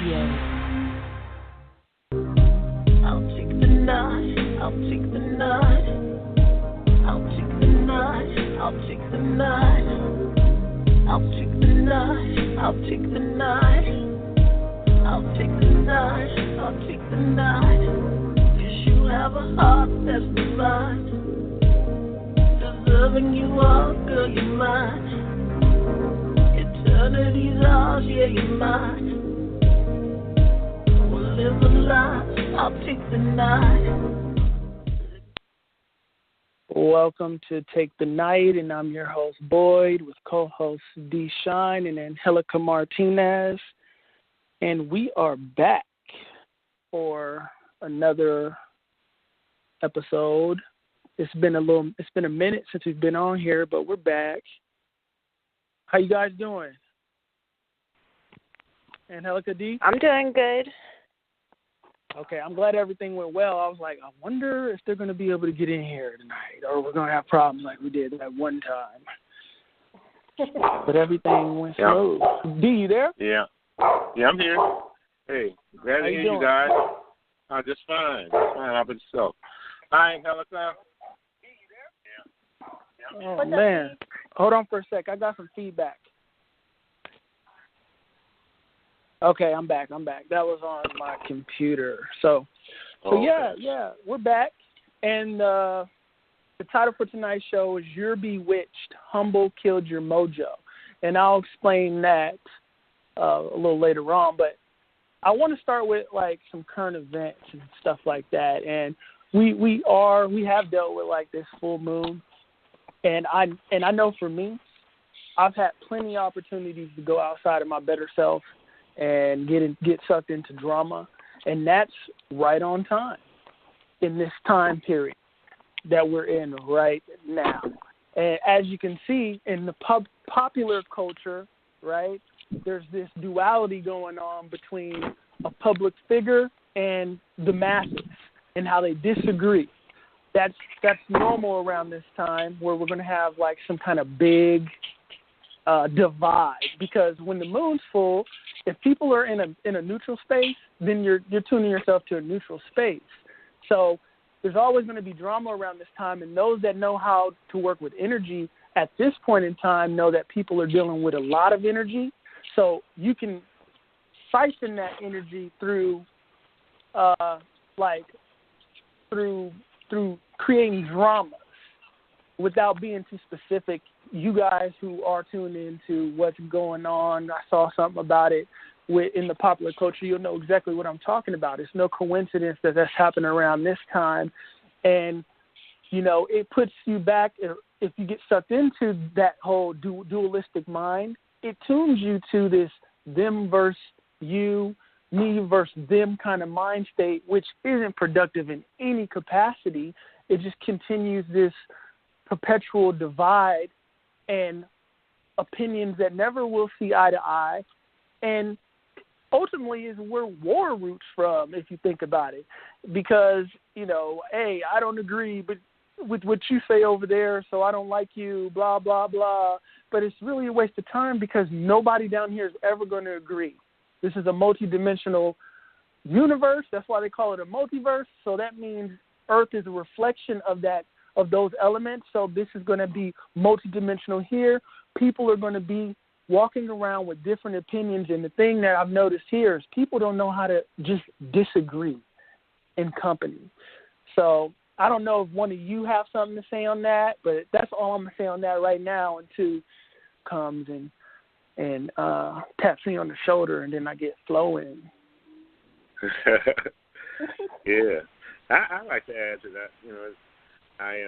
I'll take the night, I'll take the night. I'll take the night, I'll take the night. I'll take the night, I'll take the night. I'll take the night, I'll take the night. 'Cause you have a heart that's divine. Deserving you are, girl, you're mine. Eternity's ours, yeah, you're mine. We'll live a life, I'll take the night. Welcome to Take the Night, and I'm your host, Boyd, with co-hosts D. Shine and Angelica Martinez. And we are back for another episode. It's been a minute since we've been on here, but we're back. How you guys doing? Angelica D? I'm doing good. Okay, I'm glad everything went well. I was like, I wonder if they're going to be able to get in here tonight, or we're going to have problems like we did that one time. But everything went smooth. D, you there? Yeah, I'm here. Hey, glad to hear you guys. Just fine. Just fine. How about yourself? Hi, Angelica. Oh, man. Hold on for a sec. I got some feedback. Okay, I'm back. That was on my computer. So yeah, we're back. And the title for tonight's show is You're Bewitched, Humble Killed Your Mojo. And I'll explain that a little later on. But I want to start with, like, some current events and stuff like that. And we have dealt with, like, this full moon. And I know for me, I've had plenty of opportunities to go outside of my better self and get sucked into drama, and that's right on time in this time period that we're in right now. And as you can see in the popular culture, right, there's this duality going on between a public figure and the masses and how they disagree. That's normal around this time, where we're going to have, like, some kind of big divide, because when the moon's full, if people are in a neutral space, then you're tuning yourself to a neutral space. So there's always going to be drama around this time, and those that know how to work with energy at this point in time know that people are dealing with a lot of energy. So you can siphon that energy through creating dramas without being too specific. You guys who are tuned into what's going on, I saw something about it in the popular culture. You'll know exactly what I'm talking about. It's no coincidence that that's happening around this time. And, you know, it puts you back, if you get sucked into that whole dualistic mind, it tunes you to this them versus you, me versus them kind of mind state, which isn't productive in any capacity. It just continues this perpetual divide and opinions that never will see eye to eye, and ultimately is where war roots from, if you think about it. Because, you know, hey, I don't agree with what you say over there, so I don't like you, blah, blah, blah. But it's really a waste of time, because nobody down here is ever going to agree. This is a multidimensional universe. That's why they call it a multiverse. So that means Earth is a reflection of those elements. So this is going to be multidimensional here. People are going to be walking around with different opinions. And the thing that I've noticed here is people don't know how to just disagree in company. So I don't know if one of you have something to say on that, but that's all I'm going to say on that right now until comes and taps me on the shoulder, and then I get flowing. Yeah. I like to add to that. You know, I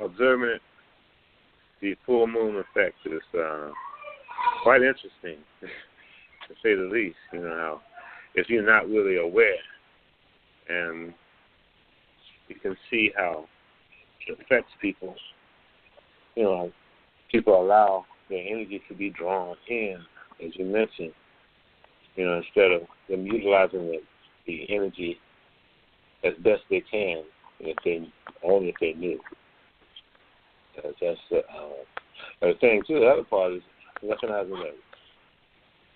observing the full moon effect is quite interesting, to say the least. You know, how if you're not really aware, and you can see how it affects people. You know, people allow their energy to be drawn in, as you mentioned. You know, instead of them utilizing the energy as best they can, if they knew. That's the thing too. The other part is recognizing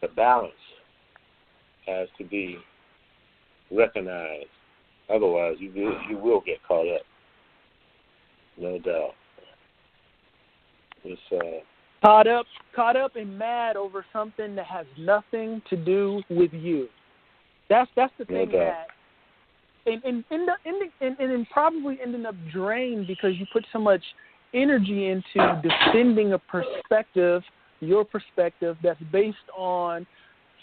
the balance has to be recognized. Otherwise, you will get caught up. No doubt. It's caught up and mad over something that has nothing to do with you. That's the thing that, and probably ending up drained because you put so much energy into defending a perspective, your perspective, that's based on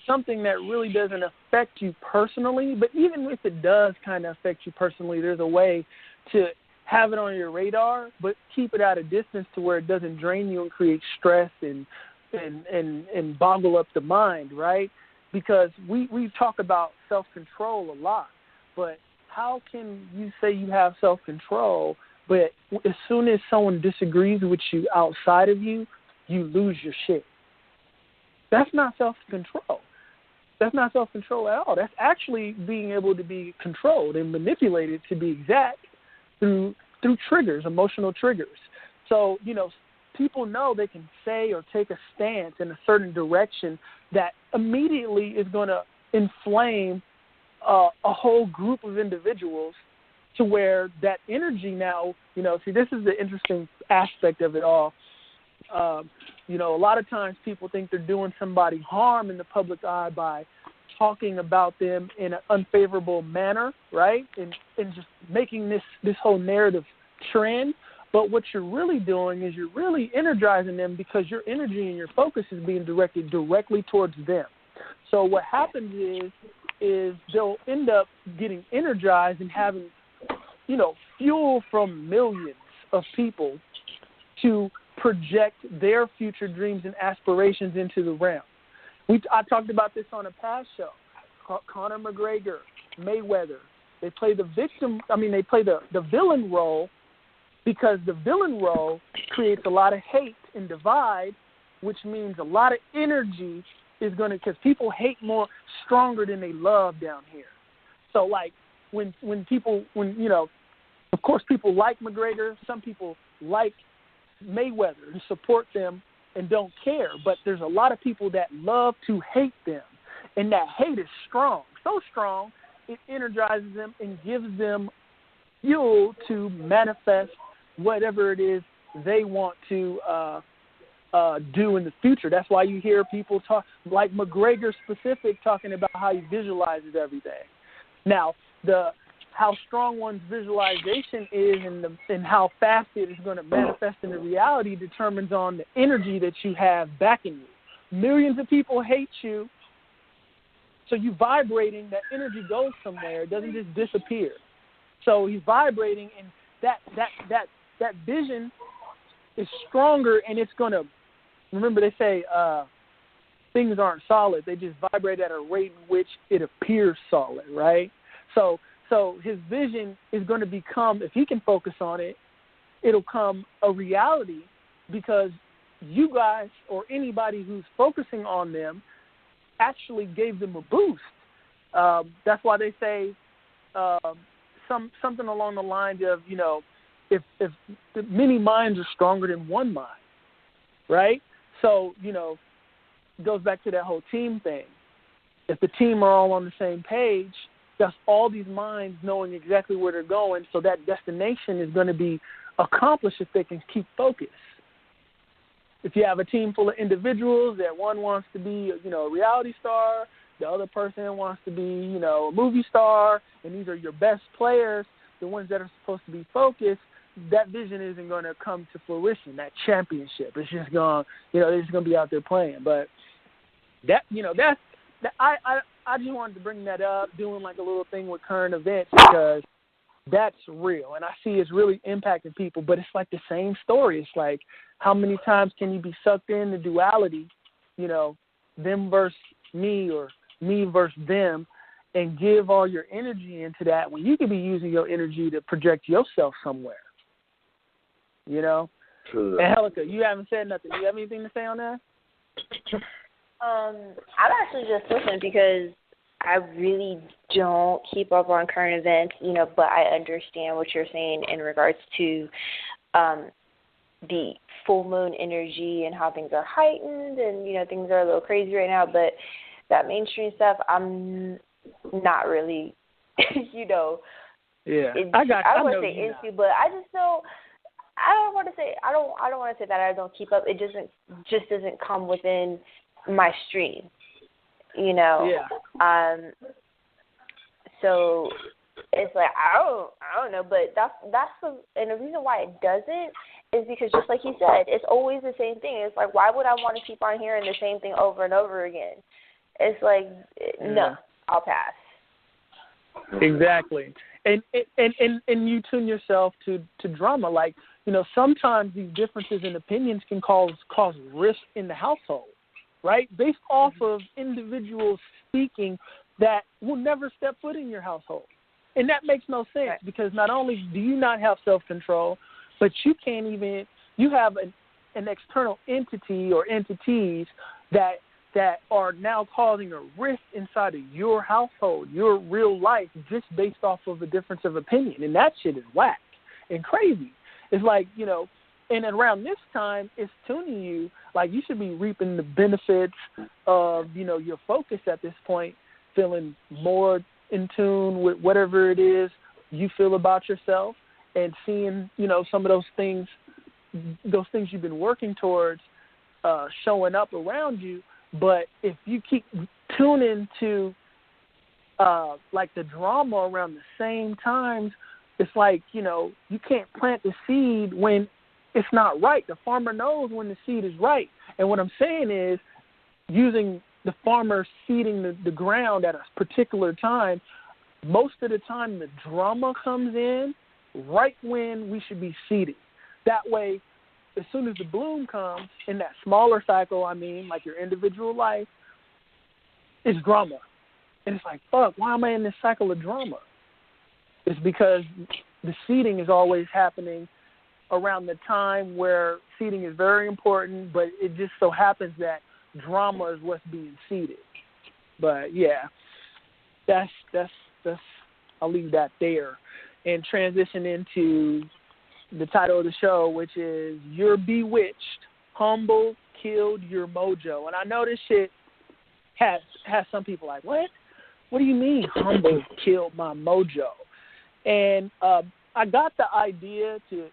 something that really doesn't affect you personally. But even if it does kind of affect you personally, there's a way to have it on your radar, but keep it at a distance to where it doesn't drain you and create stress and boggle up the mind, right? Because we talk about self-control a lot, but how can you say you have self-control, but as soon as someone disagrees with you outside of you, you lose your shit? That's not self-control. That's not self-control at all. That's actually being able to be controlled and manipulated, to be exact, through triggers, emotional triggers. So, people know they can say or take a stance in a certain direction that immediately is going to inflame a whole group of individuals to where that energy now, see, this is the interesting aspect of it all. A lot of times people think they're doing somebody harm in the public eye by talking about them in an unfavorable manner, right? And just making this whole narrative trend. But what you're really doing is you're really energizing them because your energy and your focus is being directed directly towards them. So what happens is they'll end up getting energized and having, fuel from millions of people to project their future dreams and aspirations into the realm. I talked about this on a past show. Conor McGregor, Mayweather, they play the villain role because the villain role creates a lot of hate and divide, which means a lot of energy is going to, because people hate more stronger than they love down here. So like when of course people like McGregor, some people like Mayweather and support them and don't care, but there's a lot of people that love to hate them, and that hate is strong, so strong it energizes them and gives them fuel to manifest whatever it is they want to do in the future. That's why you hear people talk, like McGregor specific, talking about how he visualizes everything. Now, how strong one's visualization is and how fast it is going to manifest in the reality determines on the energy that you have backing you. Millions of people hate you, so you vibrating, that energy goes somewhere. It doesn't just disappear. So he's vibrating, and that vision is stronger, and it's going to, remember they say things aren't solid. They just vibrate at a rate in which it appears solid, right? So his vision is going to become, if he can focus on it, it'll come a reality because you guys or anybody who's focusing on them actually gave them a boost. That's why they say something along the lines of, if many minds are stronger than one mind, right? So, it goes back to that whole team thing. If the team are all on the same page, that's all these minds knowing exactly where they're going, so that destination is going to be accomplished if they can keep focused. If you have a team full of individuals that one wants to be, a reality star, the other person wants to be, a movie star, and these are your best players, the ones that are supposed to be focused, that vision isn't going to come to fruition, that championship. It's just going, they're just going to be out there playing. But I just wanted to bring that up, doing like a little thing with current events, because that's real. And I see it's really impacting people, but it's like the same story. It's like, how many times can you be sucked into duality, them versus me or me versus them, and give all your energy into that when you could be using your energy to project yourself somewhere, True. Angelica, you haven't said nothing. Do you have anything to say on that? I'm actually just listening because I really don't keep up on current events, but I understand what you're saying in regards to the full moon energy and how things are heightened and, things are a little crazy right now. But that mainstream stuff, I'm not really, you know. Yeah, I don't want to say into, but I just don't. I don't want to say that I don't keep up. It doesn't come within my stream, you know. Yeah. So it's like I don't know, but and the reason why it doesn't is because just like you said, it's always the same thing. It's like, why would I want to keep on hearing the same thing over and over again? It's like, no, I'll pass. Exactly. And you tune yourself to drama. Like, you know, sometimes these differences in opinions can cause risk in the household, right? Based off of individuals speaking that will never step foot in your household. And that makes no sense, right? Because not only do you not have self-control, but you have an external entity or entities that are now causing a rift inside of your household, your real life, just based off of a difference of opinion. And that shit is whack and crazy. It's like, you know, and around this time, it's tuning you. Like, you should be reaping the benefits of, you know, your focus at this point, feeling more in tune with whatever it is you feel about yourself and seeing, you know, some of those things you've been working towards showing up around you. But if you keep tuning to, like, the drama around the same times, it's like, you know, you can't plant the seed when it's not right. The farmer knows when the seed is right. And what I'm saying is, using the farmer seeding the ground at a particular time, most of the time the drama comes in right when we should be seeding. That way, as soon as the bloom comes, in that smaller cycle, I mean, like your individual life, it's drama. And it's like, fuck, why am I in this cycle of drama? It's because the seeding is always happening around the time where seeding is very important, but it just so happens that drama is what's being seeded. But, yeah, that's I'll leave that there and transition into the title of the show, which is You're Bewitched, Humble Killed Your Mojo. And I know this shit has some people like, what? What do you mean humble killed my mojo? And I got the idea to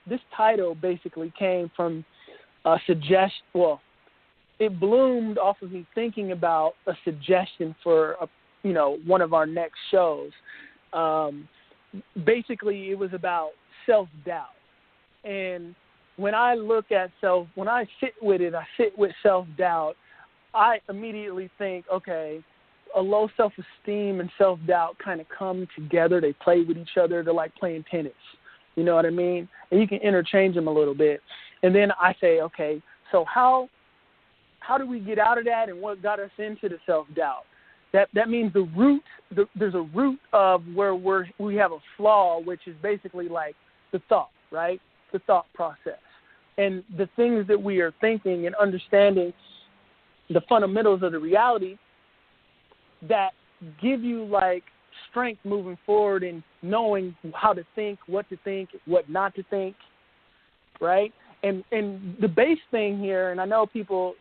this title basically came from a suggestion. Well, it bloomed off of me thinking about a suggestion for one of our next shows. Basically, it was about self-doubt. And when I look at when I sit with it, I sit with self-doubt, I immediately think, okay, a low self-esteem and self-doubt kind of come together. They play with each other. They're like playing tennis. You know what I mean? And you can interchange them a little bit. And then I say, okay, so how do we get out of that, and what got us into the self-doubt? That means the root, there's a root of where we have a flaw, which is basically like the thought, right? The thought process. And the things that we are thinking and understanding the fundamentals of the reality that give you like strength moving forward and knowing how to think, what not to think, right? And the base thing here, and I know people,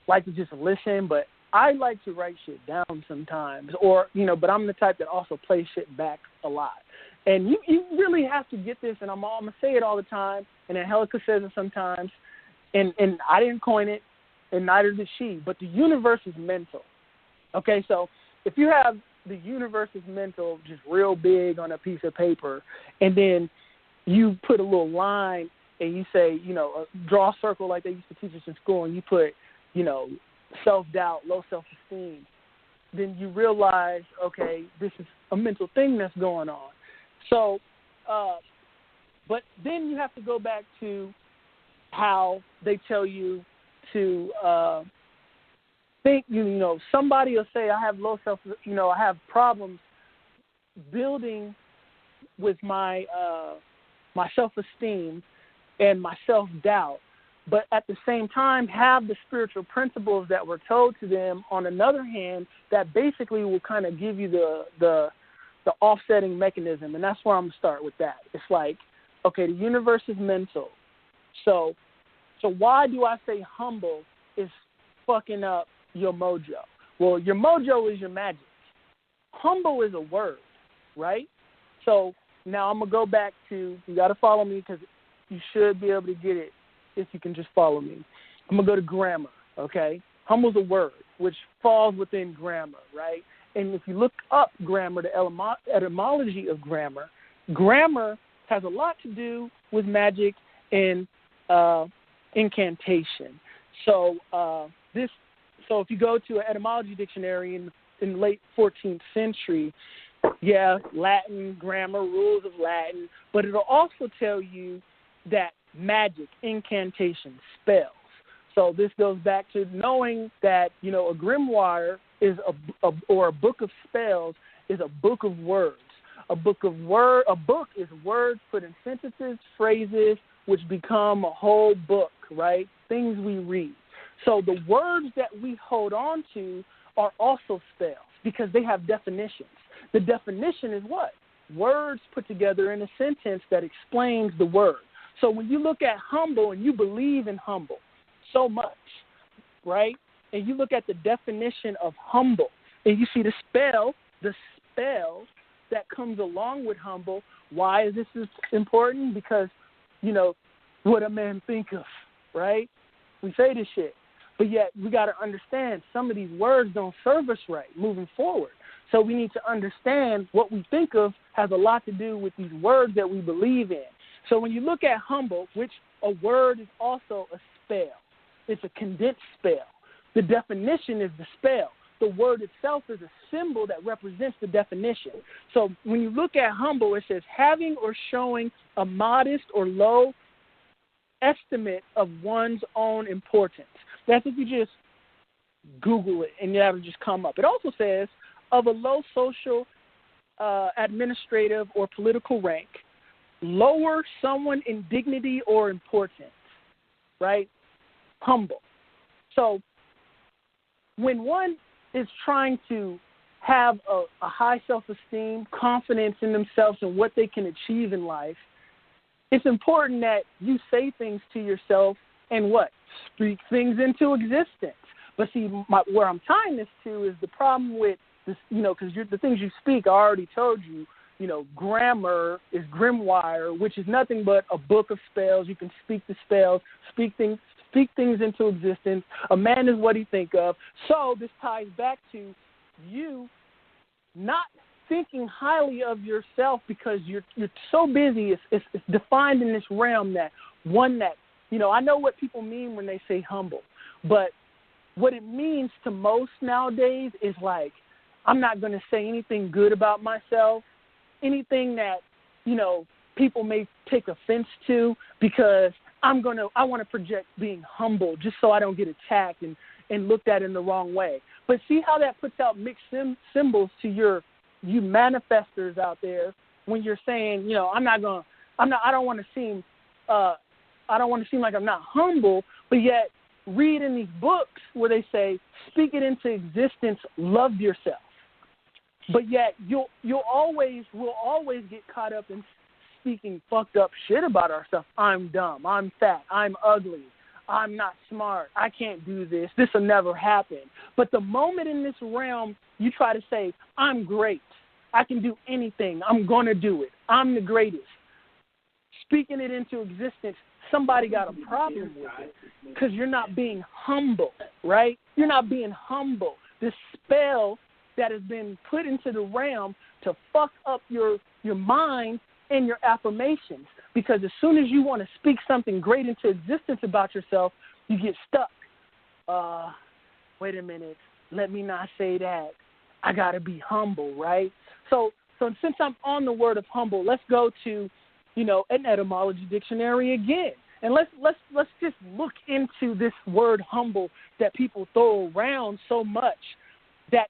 like to just listen, but I like to write shit down sometimes, or, but I'm the type that also plays shit back a lot. And you really have to get this, and I'm going to say it all the time, and Angelica says it sometimes, and I didn't coin it, and neither did she, but the universe is mental. Okay, so if you have the universe is mental just real big on a piece of paper, and then you put a little line and you say, draw a circle like they used to teach us in school, and you put, self-doubt, low self-esteem, then you realize, okay, this is a mental thing that's going on. So, but then you have to go back to how they tell you to think, somebody will say, I have low I have problems building with my my self-esteem and my self-doubt, but at the same time have the spiritual principles that were told to them on another hand that basically will kind of give you the offsetting mechanism. And that's where I'm going to start with that. It's like, okay, the universe is mental. So why do I say humble is fucking up your mojo. Well, your mojo is your magic. Humble is a word, right? So now I'm going to go back to, you got to follow me because you should be able to get it if you can just follow me. I'm going to go to grammar, okay? Humble's a word, which falls within grammar, right? And if you look up grammar, the etymology of grammar, grammar has a lot to do with magic and incantation. So if you go to an etymology dictionary in the late 14th century, yeah, Latin, grammar, rules of Latin, but it'll also tell you that magic, incantation, spells. So this goes back to knowing that, a grimoire is or a book of spells is a book of words. A book is words put in sentences, phrases, which become a whole book, right? Things we read. So the words that we hold on to are also spells because they have definitions. The definition is what? Words put together in a sentence that explains the word. So when you look at humble and you believe in humble so much, right, and you look at the definition of humble and you see the spell that comes along with humble, why is this important? Because, what a man think of, right? We say this shit. But yet we got to understand some of these words don't serve us right moving forward. So we need to understand what we think of has a lot to do with these words that we believe in. So when you look at humble, which a word is also a spell, it's a condensed spell. The definition is the spell. The word itself is a symbol that represents the definition. So when you look at humble, it says having or showing a modest or low estimate of one's own importance. That's if you just Google it and that'll just come up. It also says of a low social, administrative, or political rank, lower someone in dignity or importance, right? Humble. So when one is trying to have a high self-esteem, confidence in themselves and what they can achieve in life, it's important that you say things to yourself and what? Speak things into existence. But see, where I'm tying this to is the problem with this, because the things you speak, I already told you, grammar is grimoire, which is nothing but a book of spells. You can speak the spells, speak things into existence. A man is what he think of. So this ties back to you not thinking highly of yourself because you're so busy. It's defined in this realm that I know what people mean when they say humble, but what it means to most nowadays is like, I'm not going to say anything good about myself, anything that, people may take offense to because I want to project being humble just so I don't get attacked and looked at in the wrong way. But see how that puts out mixed symbols to you manifestors out there when you're saying, I don't want to seem like I'm not humble, but yet read in these books where they say, speak it into existence, love yourself. But yet we'll always get caught up in speaking fucked up shit about ourselves. I'm dumb. I'm fat. I'm ugly. I'm not smart. I can't do this. This will never happen. But the moment in this realm you try to say, I'm great. I can do anything. I'm going to do it. I'm the greatest. Speaking it into existence, somebody got a problem with it because you're not being humble, right? You're not being humble. This spell that has been put into the realm to fuck up your mind and your affirmations, because as soon as you want to speak something great into existence about yourself, you get stuck. Wait a minute, let me not say that. I got to be humble, right? So since I'm on the word of humble, let's go to, an etymology dictionary again. And let's just look into this word humble that people throw around so much that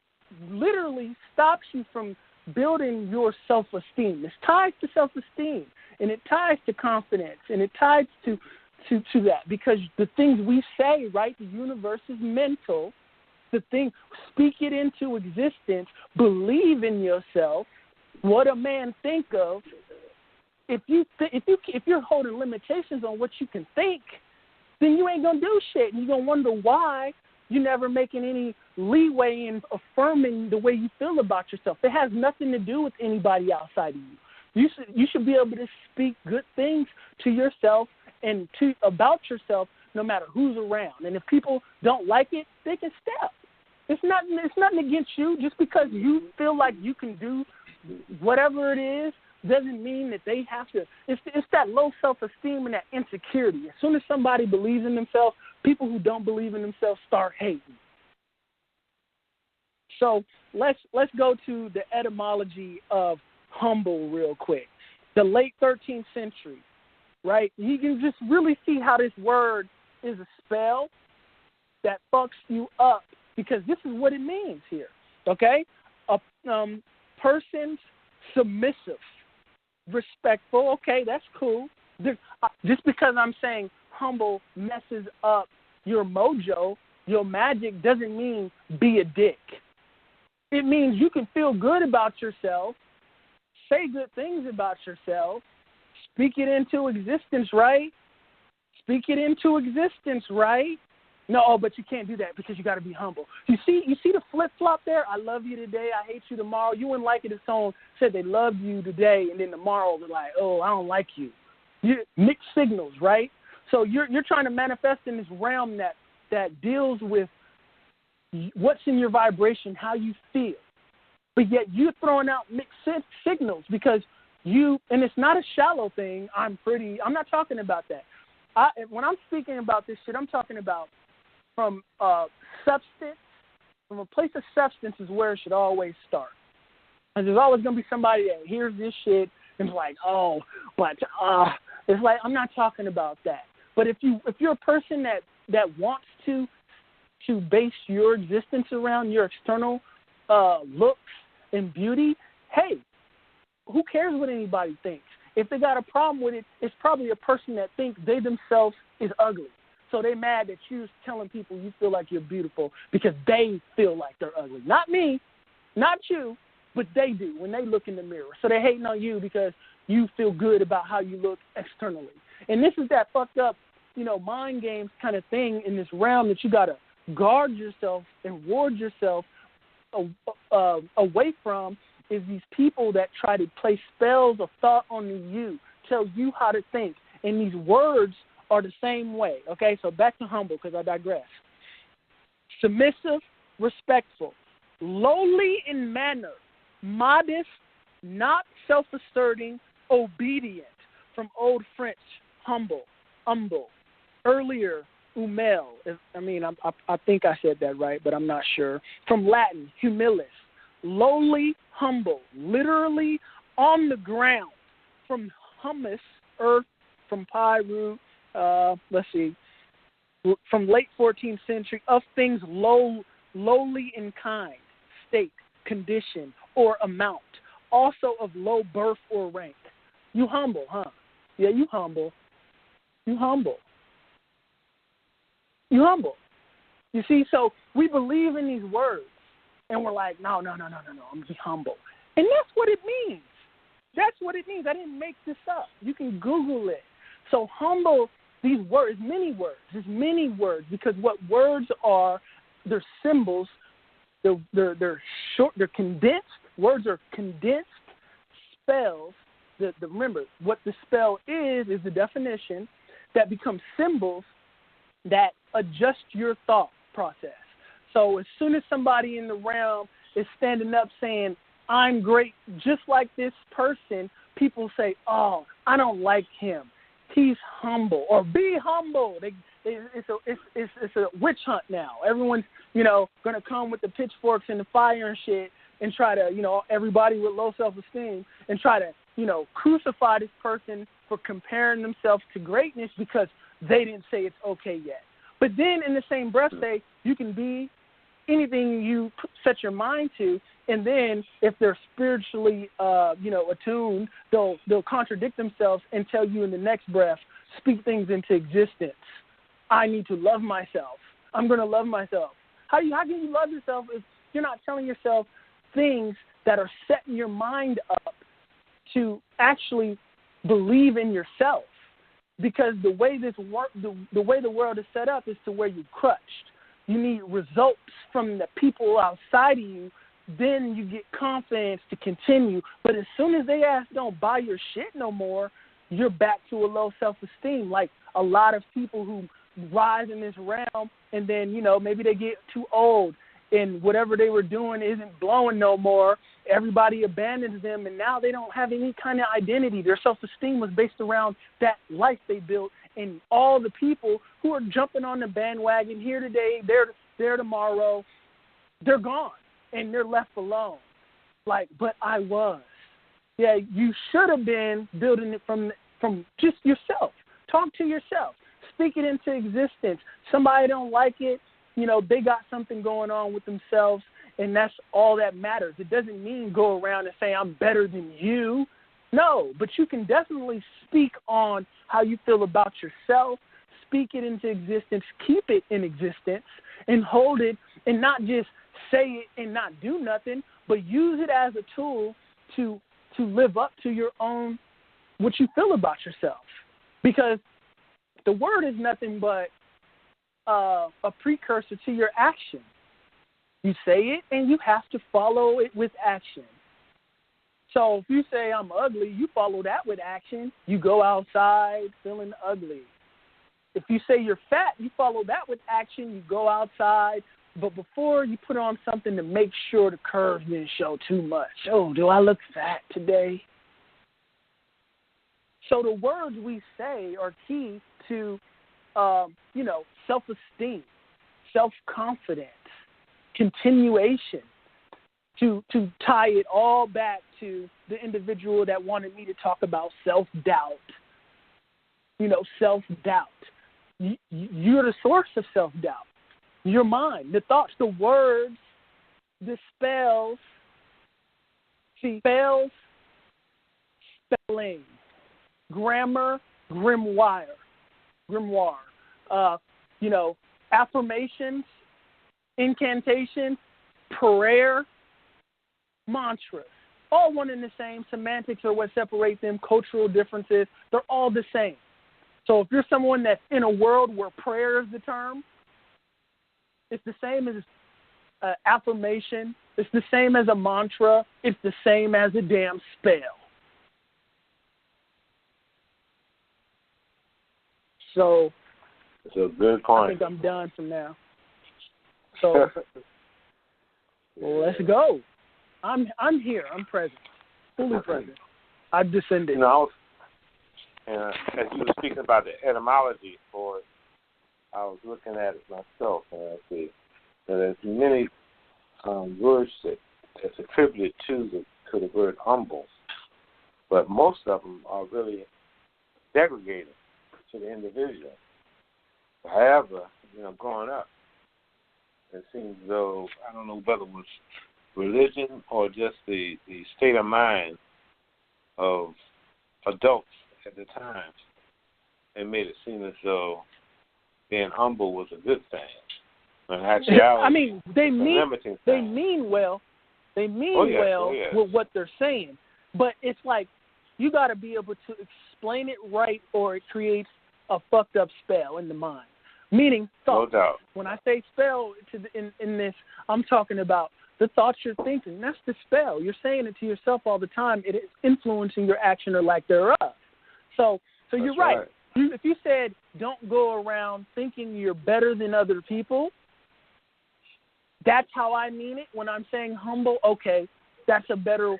literally stops you from building your self-esteem. It's tied to self-esteem, and it ties to confidence, and it ties to that, because the things we say, right, the universe is mental. Speak it into existence, believe in yourself, what a man think of. If you're holding limitations on what you can think, then you ain't going to do shit, and you're going to wonder why You're never making any leeway in affirming the way you feel about yourself. It has nothing to do with anybody outside of you. You should be able to speak good things to yourself and about yourself no matter who's around. And if people don't like it, they can step. It's nothing against you. Just because you feel like you can do whatever it is doesn't mean that they have to. It's that low self-esteem and that insecurity. As soon as somebody believes in themselves, people who don't believe in themselves start hating. So let's go to the etymology of humble real quick. The late 13th century, right? You can just really see how this word is a spell that fucks you up, because this is what it means here, okay? A person's submissive, respectful, okay, that's cool. Just because I'm saying humble messes up your mojo, your magic, doesn't mean be a dick. It means you can feel good about yourself, say good things about yourself, speak it into existence, right? Speak it into existence, right? No, but you can't do that because you got to be humble. You see the flip-flop there? I love you today, I hate you tomorrow. You wouldn't like it if someone said they loved you today and then tomorrow they're like, oh, I don't like you. Mixed signals, right? So you're trying to manifest in this realm that deals with what's in your vibration, how you feel. But yet you're throwing out mixed signals because and it's not a shallow thing. I'm not talking about that. When I'm speaking about this shit, I'm talking about from substance, from a place of substance is where it should always start. And there's always going to be somebody that hears this shit and is like, oh, but it's like, I'm not talking about that. But if you're a person that wants to base your existence around your external looks and beauty, hey, who cares what anybody thinks? If they got a problem with it, it's probably a person that thinks they themselves is ugly. So they mad that you're telling people you feel like you're beautiful because they feel like they're ugly. Not me, not you, but they do when they look in the mirror. So they're hating on you because you feel good about how you look externally. And this is that fucked up, mind games kind of thing in this realm that you got to guard yourself and ward yourself away from, is these people that try to place spells of thought on you, tell you how to think. And these words are the same way. Okay, so back to humble because I digress. Submissive, respectful, lowly in manner, modest, not self-asserting, obedient. From Old French, humble. Earlier, humil. I think I said that right, but I'm not sure. From Latin, humilis. Lowly, humble, literally on the ground. From humus, earth, from pi root, from late 14th century, of things lowly in kind, state, condition, or amount, also of low birth or rank. You humble, huh? Yeah, you humble. You humble. You humble. You see, so we believe in these words. And we're like, no, I'm going to be humble. And that's what it means. That's what it means. I didn't make this up. You can Google it. So humble, these words, there's many words, because what words are, they're symbols. They're short, they're condensed. Words are condensed spells. Remember, what the spell is the definition that becomes symbols that adjust your thought process. So as soon as somebody in the realm is standing up saying, I'm great, just like this person, people say, oh, I don't like him. He's humble. Or be humble. It's a witch hunt now. Everyone's, going to come with the pitchforks and the fire and shit and try to, everybody with low self-esteem and try to, crucify this person for comparing themselves to greatness because they didn't say it's okay yet. But then in the same breath say, you can be anything you set your mind to, and then if they're spiritually, attuned, they'll contradict themselves and tell you in the next breath, speak things into existence. I need to love myself. I'm going to love myself. How can you love yourself if you're not telling yourself things that are setting your mind up to actually believe in yourself? Because the way the world is set up is to where you're crutched. You need results from the people outside of you. Then you get confidence to continue. But as soon as they don't buy your shit no more, you're back to a low self-esteem. Like a lot of people who rise in this realm, and then, maybe they get too old and whatever they were doing isn't blowing no more. Everybody abandons them, and now they don't have any kind of identity. Their self-esteem was based around that life they built, and all the people who are jumping on the bandwagon here today, there tomorrow, they're gone, and they're left alone. Like, but I was. Yeah, you should have been building it from just yourself. Talk to yourself. Speak it into existence. Somebody don't like it, they got something going on with themselves, and that's all that matters. It doesn't mean go around and say, I'm better than you. No, but you can definitely speak on how you feel about yourself, speak it into existence, keep it in existence, and hold it, and not just say it and not do nothing, but use it as a tool to live up to your own, what you feel about yourself. Because the word is nothing but a precursor to your action. You say it, and you have to follow it with action. So if you say I'm ugly, you follow that with action. You go outside feeling ugly. If you say you're fat, you follow that with action. You go outside. But before you put on something to make sure the curves didn't show too much. Oh, do I look fat today? So the words we say are key to, self-esteem, self-confidence, continuation, to tie it all back to the individual that wanted me to talk about self-doubt. Self-doubt. You're the source of self-doubt. Your mind, the thoughts, the words, the spells. See, spells, spelling, grammar, grimoire, affirmations, incantations, prayer, mantras. All one and the same. Semantics are what separate them. Cultural differences, they're all the same. So if you're someone that's in a world where prayer is the term, it's the same as affirmation. It's the same as a mantra. It's the same as a damn spell. So it's a good point. I think I'm done from now. So let's go. I'm here. I'm present. Fully present. I've descended. As you were speaking about the etymology for it, I was looking at it myself, and I see that there's many words that's attributed to the word humble, but most of them are really segregated to the individual. However, growing up, it seems as though, I don't know whether it was religion or just the state of mind of adults at the time, it made it seem as though being humble was a good thing. And actually, they mean well. They mean well with what they're saying, but it's like you got to be able to explain it right, or it creates a fucked up spell in the mind. Meaning thoughts. No doubt. When I say spell in this, I'm talking about the thoughts you're thinking. That's the spell. You're saying it to yourself all the time. It is influencing your action or lack thereof. So you're right. If you said don't go around thinking you're better than other people, that's how I mean it. When I'm saying humble, okay, that's a better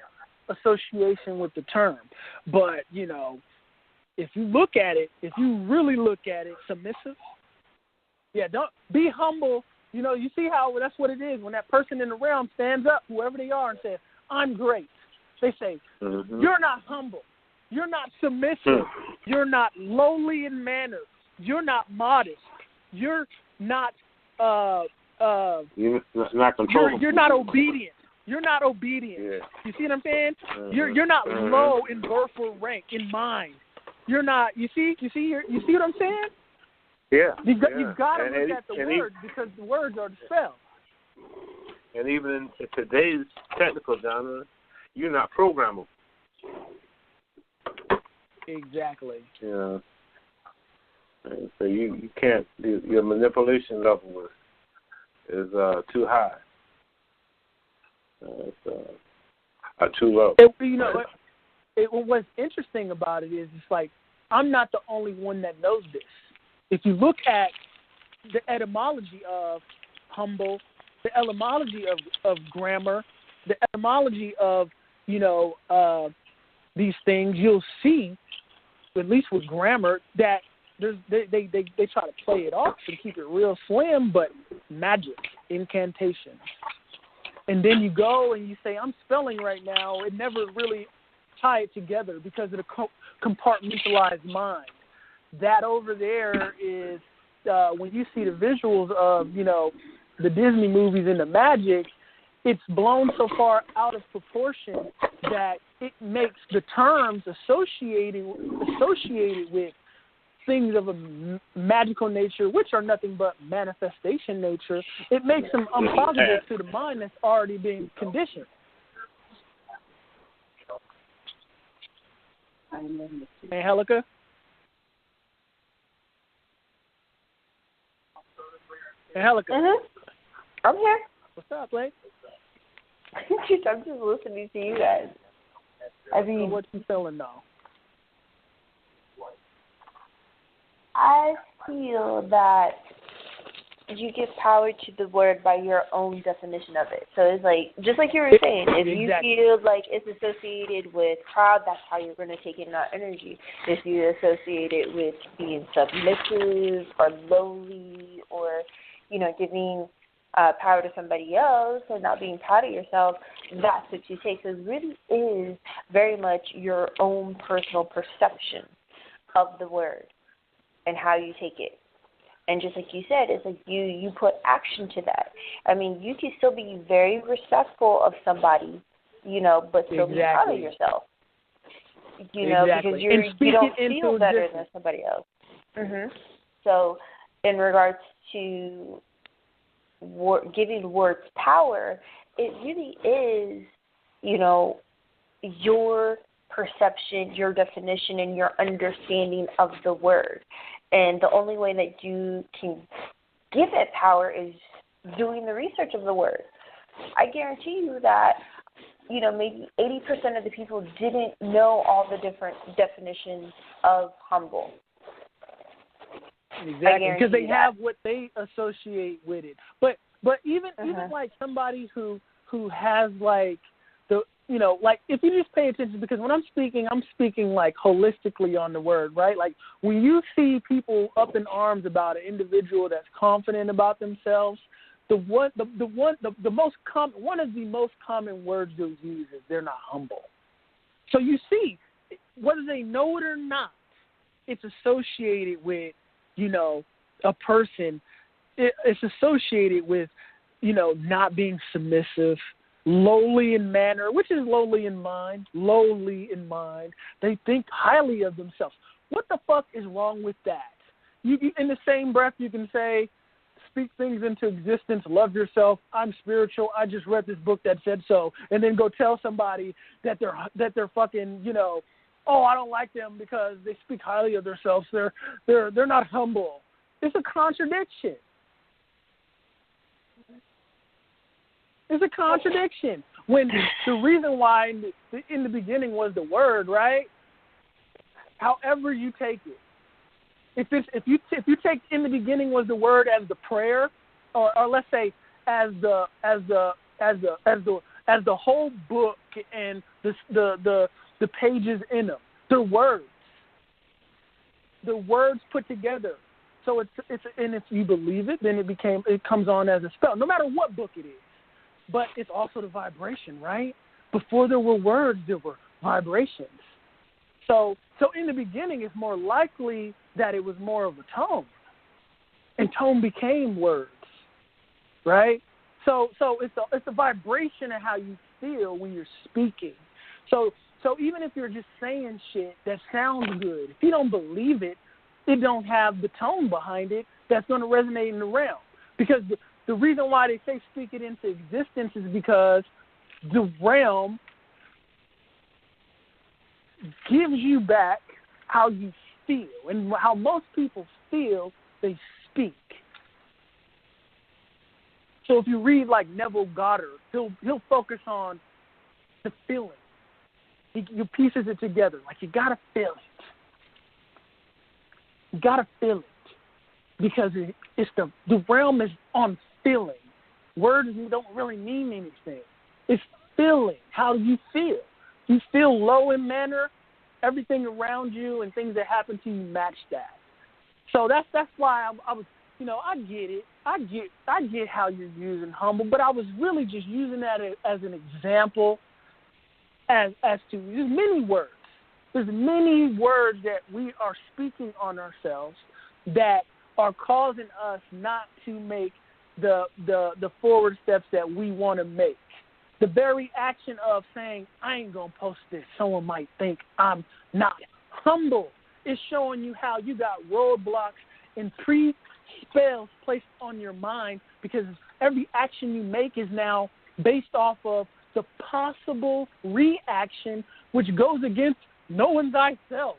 association with the term. But, if you look at it, if you really look at it, submissive, don't be humble. You see how that's what it is. When that person in the realm stands up, whoever they are, and says, I'm great, they say, you're not humble. You're not submissive. You're not lowly in manner. You're not modest. You're not you're not controllable. You're not obedient. You're not obedient. Yeah. You see what I'm saying? You're not low in birth or rank in mind. You're not. You see what I'm saying? Yeah. You've got to look at the words, because the words are the spell. And even in today's technical genre, you're not programmable. Exactly. Yeah. So you can't. Your manipulation level is too high. It's too low. What's interesting about it is it's like I'm not the only one that knows this. If you look at the etymology of humble, the etymology of grammar, the etymology of these things, you'll see, at least with grammar, that they try to play it off and keep it real slim, but magic, incantation. And then you go and you say, I'm spelling right now. It never really tie it together because of the compartmentalized mind. That over there is when you see the visuals of, the Disney movies and the magic, it's blown so far out of proportion that it makes the terms associated with things of a magical nature, which are nothing but manifestation nature, it makes them impossible to the mind that's already being conditioned. Angelica? Angelica? Mm-hmm. I'm here. What's up, Blake? I'm just listening to you guys. I mean, so what you feeling now? I feel that you give power to the word by your own definition of it. So it's like, just like you were saying, if you feel like it's associated with proud, that's how you're going to take in that energy. If you associate it with being submissive or lowly or, giving power to somebody else and not being proud of yourself, that's what you take. So it really is very much your own personal perception of the word and how you take it. And just like you said, it's like you put action to that. I mean, you can still be very respectful of somebody, but still be proud of yourself. Because you don't feel better than somebody else. Mm-hmm. So in regards to giving words power, it really is, your perception, your definition, and your understanding of the word. And the only way that you can give it power is doing the research of the word. I guarantee you that, maybe 80% of the people didn't know all the different definitions of humble. Exactly, because they have what they associate with it. But even like somebody who has like the like if you just pay attention, because when I'm speaking like holistically on the word, right? Like when you see people up in arms about an individual that's confident about themselves, one of the most common words they'll use is they're not humble. So you see, whether they know it or not, it's associated with a person. It's associated with not being submissive, lowly in manner, which is lowly in mind. They think highly of themselves. What the fuck is wrong with that? You in the same breath, you can say, speak things into existence, love yourself, I'm spiritual, I just read this book that said so, and then go tell somebody that they're fucking, oh, I don't like them because they speak highly of themselves. They're not humble. It's a contradiction. When the reason why in the beginning was the word, right? However you take it. If you take in the beginning was the word as the prayer, or let's say as the whole book and the pages in them, they're words. The words put together. So it's and if you believe it, then it comes on as a spell, no matter what book it is. But it's also the vibration, right? Before there were words, there were vibrations. So in the beginning, it's more likely that it was more of a tone, and tone became words, right? So it's a vibration of how you feel when you're speaking. So even if you're just saying shit that sounds good, if you don't believe it, it don't have the tone behind it that's going to resonate in the realm. Because the reason why they say speak it into existence is because the realm gives you back how you feel. And how most people feel, they speak. So if you read like Neville Goddard, he'll focus on the feeling. He pieces it together. Like, you gotta feel it. You gotta feel it. Because it's the realm is on feeling. Words don't really mean anything. It's feeling. How do you feel? You feel low in manner, everything around you and things that happen to you match that. So that's why I was, I get it. I get how you're using humble, but I was really just using that as an example as to there's many words. There's many words that we are speaking on ourselves that are causing us not to make the forward steps that we want to make. The very action of saying, I ain't going to post this, someone might think I'm not humble, is showing you how you got roadblocks and pre-spells placed on your mind, because every action you make is now based off of the possible reaction, which goes against knowing thyself,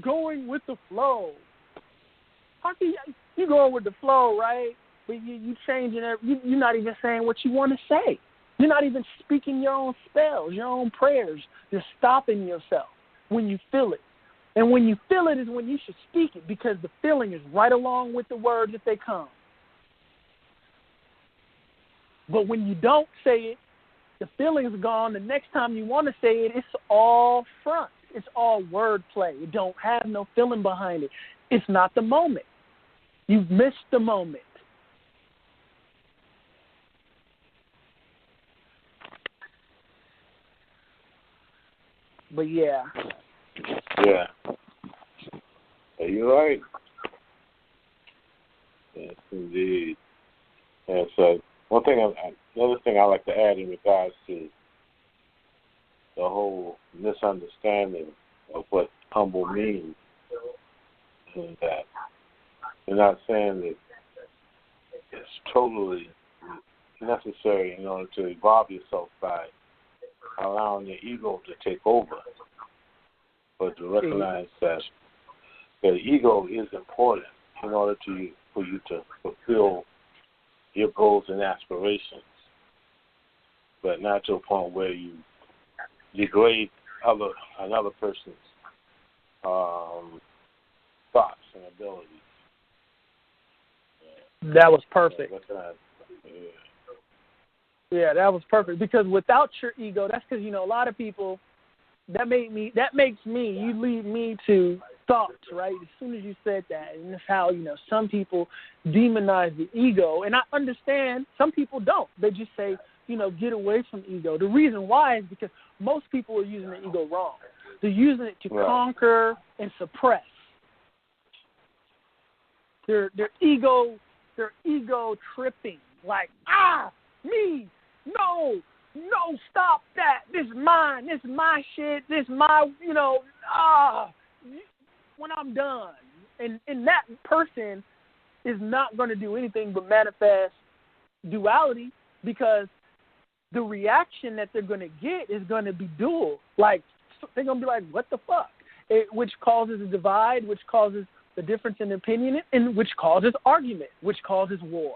going with the flow. How can you going with the flow, right? But you changing it. You're not even saying what you want to say. You're not even speaking your own spells, your own prayers. You're stopping yourself when you feel it. And when you feel it is when you should speak it, because the feeling is right along with the words if they come. But when you don't say it, the feeling's gone. The next time you want to say it, it's all front. It's all wordplay. It don't have no feeling behind it. It's not the moment. You've missed the moment. But yeah. Yeah. You're right. Yes, indeed. And so, another thing I like to add in regards to the whole misunderstanding of what humble means is that we're not saying that it's totally necessary in order to evolve yourself by allowing your ego to take over, but to recognize that the ego is important in order for you to fulfill your goals and aspirations, but not to a point where you degrade another person's thoughts and abilities. That was perfect. Yeah, that was perfect. Because without your ego, that's because, a lot of people, that makes me, you lead me to thoughts, right? As soon as you said that, and that's how, some people demonize the ego. And I understand some people don't. They just say, get away from ego. The reason why is because most people are using the ego wrong. They're using it to conquer and suppress. They're ego tripping. Like, me, no, stop that. This is mine. This is my shit. This is my, when I'm done. And that person is not going to do anything but manifest duality, because the reaction that they're going to get is going to be dual. Like, they're going to be like, what the fuck? Which causes a divide, which causes the difference in opinion, and which causes argument, which causes war.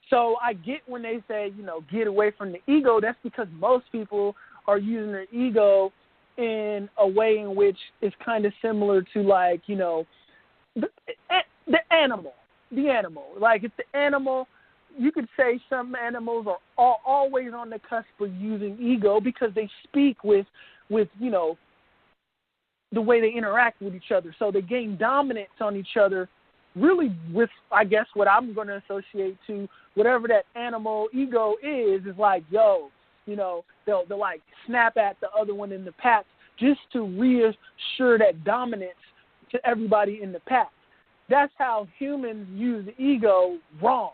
So I get when they say, get away from the ego. That's because most people are using their ego in a way in which is kind of similar to, like, the animal. The animal. Like, if the animal, you could say some animals are always on the cusp of using ego because they speak with the way they interact with each other. So they gain dominance on each other, really with, I guess, what I'm going to associate to whatever that animal ego is like, they'll like snap at the other one in the pack just to reassure that dominance to everybody in the pack. That's how humans use the ego wrong.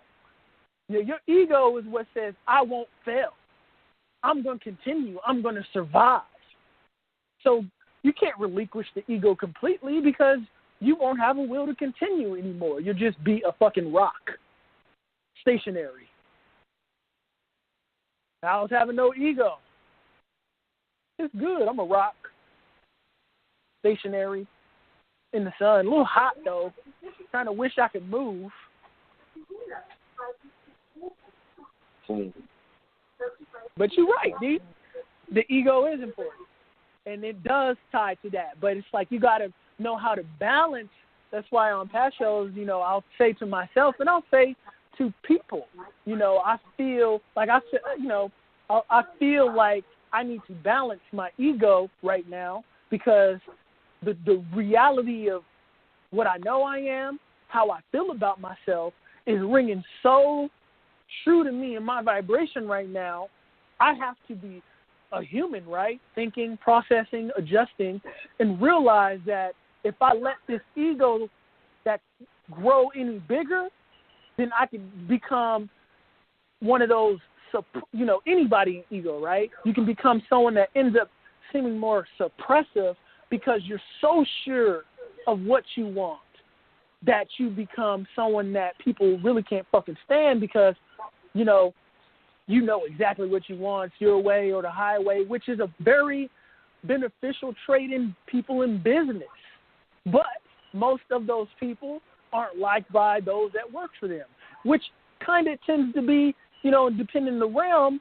Your ego is what says, I won't fail. I'm going to continue. I'm going to survive. So you can't relinquish the ego completely, because you won't have a will to continue anymore. You'll just be a fucking rock. Stationary. I was having no ego. It's good. I'm a rock. Stationary. In the sun. A little hot, though. Kind of wish I could move. But you're right, D. The ego is important, and it does tie to that. But it's like you got to know how to balance. That's why on past shows, I'll say to myself, and I'll say to people, I feel like I feel like I need to balance my ego right now because the reality of what I know I am, how I feel about myself, is ringing so true to me in my vibration right now. I have to be a human, right? Thinking, processing, adjusting, and realize that if I let this ego that grow any bigger, then I can become one of those, anybody in ego, right? You can become someone that ends up seeming more suppressive because you're so sure of what you want that you become someone that people really can't fucking stand because, you know exactly what you want, it's your way or the highway, which is a very beneficial trait in people in business. But most of those people aren't liked by those that work for them, which kind of tends to be, depending on the realm,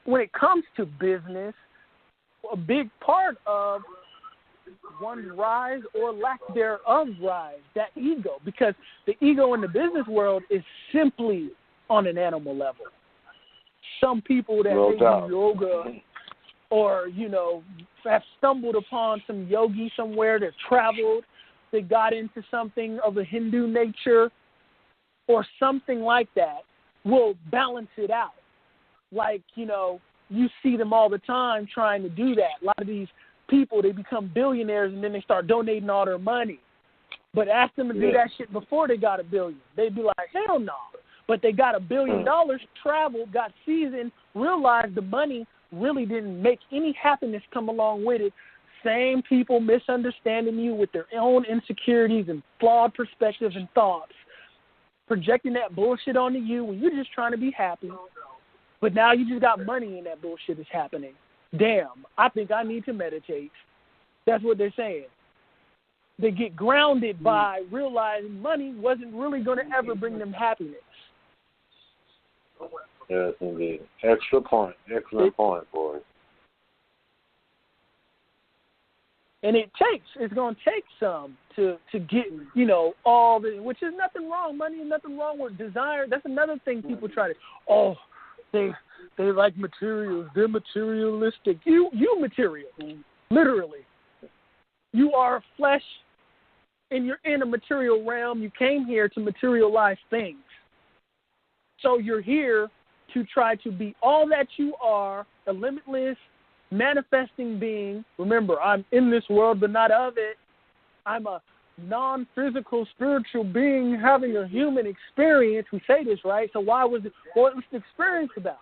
when it comes to business, a big part of one's rise or lack thereof rise, that ego, because the ego in the business world is simply on an animal level. Some people that do yoga or, have stumbled upon some yogi somewhere that traveled, they got into something of a Hindu nature or something like that will balance it out. Like, you see them all the time trying to do that. A lot of these people, they become billionaires and then they start donating all their money. But ask them to do that shit before they got $1 billion. They'd be like, hell no. But they got $1 billion, traveled, got seasoned, realized the money really didn't make any happiness come along with it. Same people misunderstanding you with their own insecurities and flawed perspectives and thoughts, projecting that bullshit onto you when you're just trying to be happy. But now you just got money and that bullshit is happening. Damn, I think I need to meditate. That's what they're saying. They get grounded by realizing money wasn't really going to ever bring them happiness. Yes, indeed. Excellent point, boy. And it's going to take some to get, all the, which is nothing wrong. Money is nothing wrong with desire. That's another thing people try to, they like materials. They're materialistic. You material, literally. You are flesh and you're in a material realm. You came here to materialize things. So you're here to try to be all that you are, a limitless, manifesting being. Remember, I'm in this world, but not of it. I'm a non-physical, spiritual being having a human experience. We say this, right? So why was it? What was the experience about?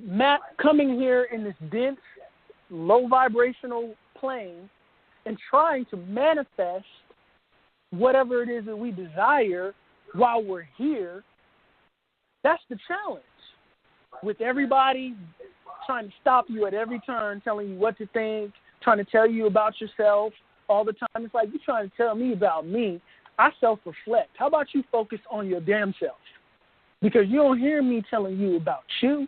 Matt coming here in this dense, low vibrational plane and trying to manifest whatever it is that we desire while we're here. That's the challenge. With everybody trying to stop you at every turn, telling you what to think, trying to tell you about yourself all the time. It's like, you're trying to tell me about me. I self-reflect. How about you focus on your damn self? Because you don't hear me telling you about you.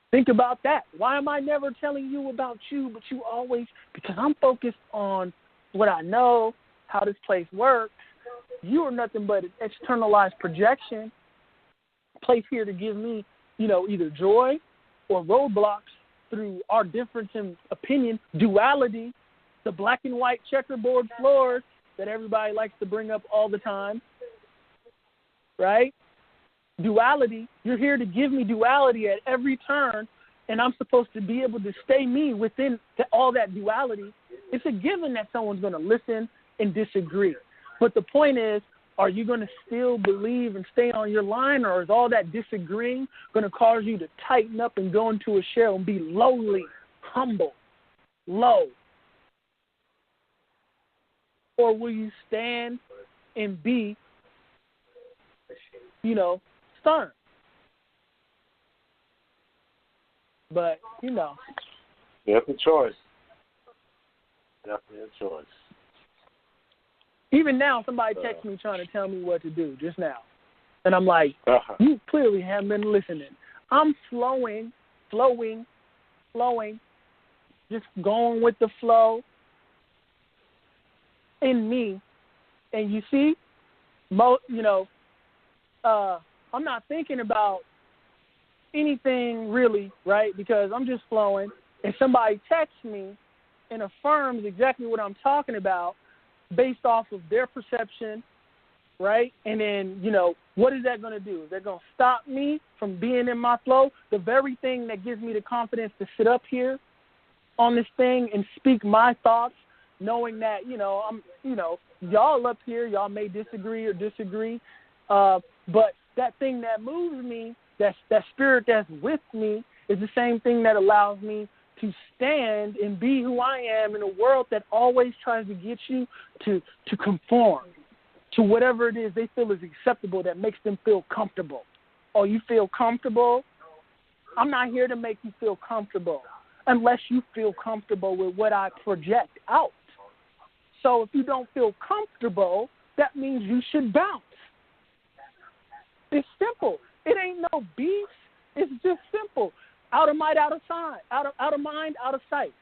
Think about that. Why am I never telling you about you, but you always, because I'm focused on what I know, how this place works. You are nothing but an externalized projection placed here to give me, either joy or roadblocks through our difference in opinion, duality, the black and white checkerboard floors that everybody likes to bring up all the time, right? Duality, you're here to give me duality at every turn, and I'm supposed to be able to stay me within all that duality. It's a given that someone's going to listen and disagree. But the point is, are you going to still believe and stay on your line, or is all that disagreeing going to cause you to tighten up and go into a shell and be lowly, humble, low? Or will you stand and be, stern? But, Definitely a choice. Definitely a choice. Even now, somebody texts me trying to tell me what to do just now. And I'm like, you clearly haven't been listening. I'm flowing, just going with the flow in me. And you see, I'm not thinking about anything really, right? Because I'm just flowing. And somebody texts me and affirms exactly what I'm talking about based off of their perception, right? And then, what is that going to do? Is that going to stop me from being in my flow? The very thing that gives me the confidence to sit up here on this thing and speak my thoughts, knowing that, y'all up here, y'all may disagree, but that thing that moves me, that spirit that's with me, is the same thing that allows me to stand and be who I am in a world that always tries to get you to conform to whatever it is they feel is acceptable that makes them feel comfortable. Oh, you feel comfortable? I'm not here to make you feel comfortable unless you feel comfortable with what I project out. So if you don't feel comfortable, that means you should bounce. It's simple. It ain't no beef. It's just simple. Out of mind, out of sight. Out of mind, out of sight.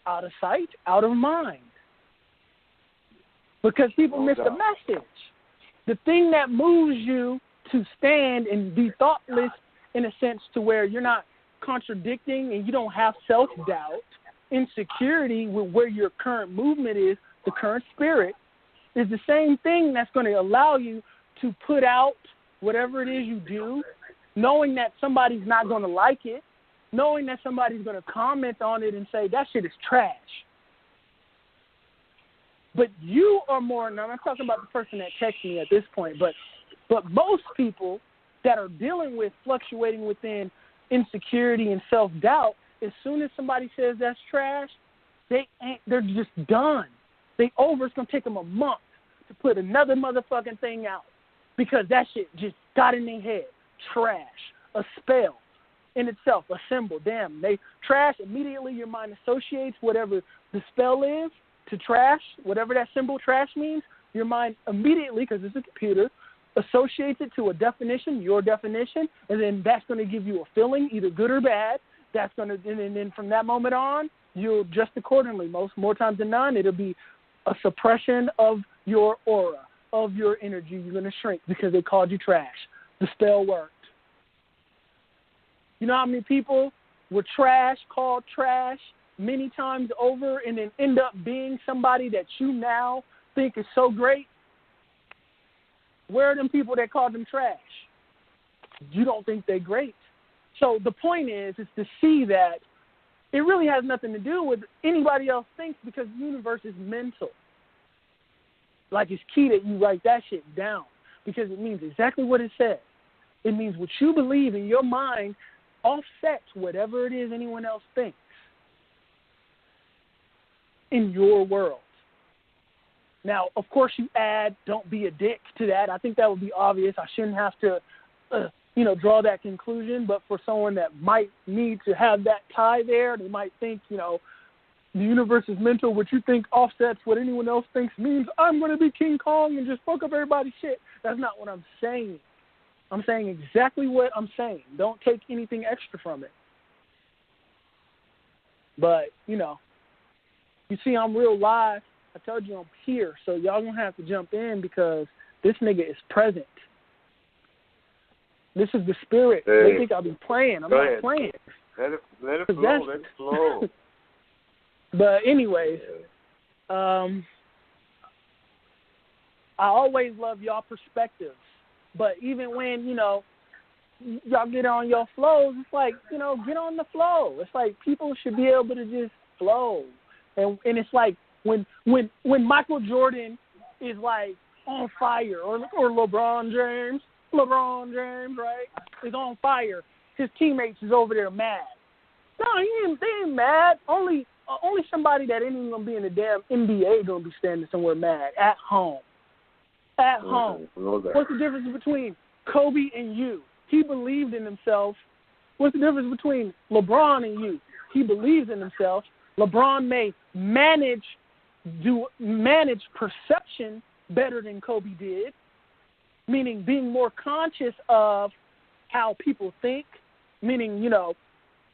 Out of sight, out of mind. Because people miss the message. The thing that moves you to stand and be thoughtless in a sense to where you're not contradicting and you don't have self-doubt, insecurity with where your current movement is, the current spirit, is the same thing that's going to allow you to put out whatever it is you do, knowing that somebody's not going to like it, knowing that somebody's going to comment on it and say, that shit is trash. But you are more, and I'm not talking about the person that texted me at this point, but most people that are dealing with fluctuating within insecurity and self-doubt, as soon as somebody says that's trash, they're just done. It's going to take them a month to put another motherfucking thing out because that shit just got in their head. Trash, a spell in itself, a symbol. Damn, they trash, immediately your mind associates whatever the spell is to trash, whatever that symbol trash means, your mind immediately, because it's a computer, associates it to a definition, your definition, and then that's going to give you a feeling, either good or bad. That's going to, and then from that moment on, you'll adjust accordingly. More times than none, it'll be a suppression of your aura, of your energy. You're going to shrink because they called you trash. The spell worked. You know how many people were trash, called trash, many times over, and then end up being somebody that you now think is so great? Where are them people that called them trash? You don't think they're great. So the point is to see that it really has nothing to do with anybody else thinks, because the universe is mental. Like, it's key that you write that shit down, because it means exactly what it says. It means what you believe in your mind offsets whatever it is anyone else thinks in your world. Now, of course, you add, don't be a dick to that. I think that would be obvious. I shouldn't have to, draw that conclusion. But for someone that might need to have that tie there, they might think, the universe is mental. What you think offsets what anyone else thinks means I'm going to be King Kong and just fuck up everybody's shit. That's not what I'm saying. I'm saying exactly what I'm saying. Don't take anything extra from it. But, you see I'm real live. I told you I'm here, so y'all going to have to jump in because this nigga is present. This is the spirit. Hey. They think I'll be playing. I'm not playing. Let it flow. Let it flow. But anyways, I always love y'all perspectives. But even when, y'all get on your flows, it's like, get on the flow. It's like people should be able to just flow. And it's like when Michael Jordan is like on fire, or LeBron James, right, is on fire, his teammates is over there mad. No, they ain't mad. Only somebody that ain't even gonna be in the damn NBA gonna be standing somewhere mad at home. At home. What's the difference between Kobe and you? He believed in himself. What's the difference between LeBron and you? He believes in himself. LeBron may manage perception better than Kobe did, meaning being more conscious of how people think, meaning, you know,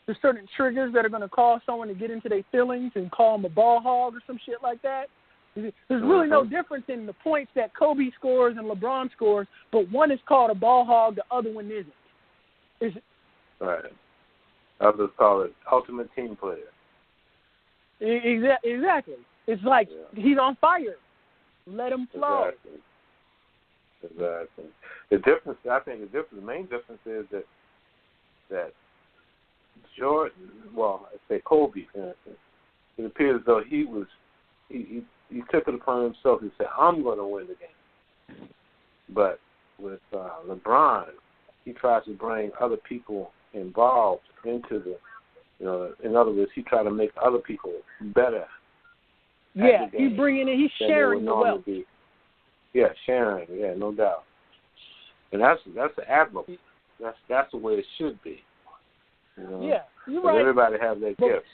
there's certain triggers that are going to cause someone to get into their feelings and call them a ball hog or some shit like that. There's really no difference in the points that Kobe scores and LeBron scores, but one is called a ball hog, the other one isn't. Right. Others call it ultimate team player. Exactly. It's like he's on fire. Let him flow. Exactly. The difference, I think, the main difference is that Jordan, well, I say Kobe, for instance, it appears as though he took it upon himself and said, "I'm going to win the game." But with LeBron, he tries to bring other people involved into the, you know, in other words, he tries to make other people better. Yeah, he's bringing in, he's sharing the wealth. Yeah, sharing. Yeah, no doubt. And that's admirable. That's the way it should be. You know? Yeah, you're right. Everybody has their gifts.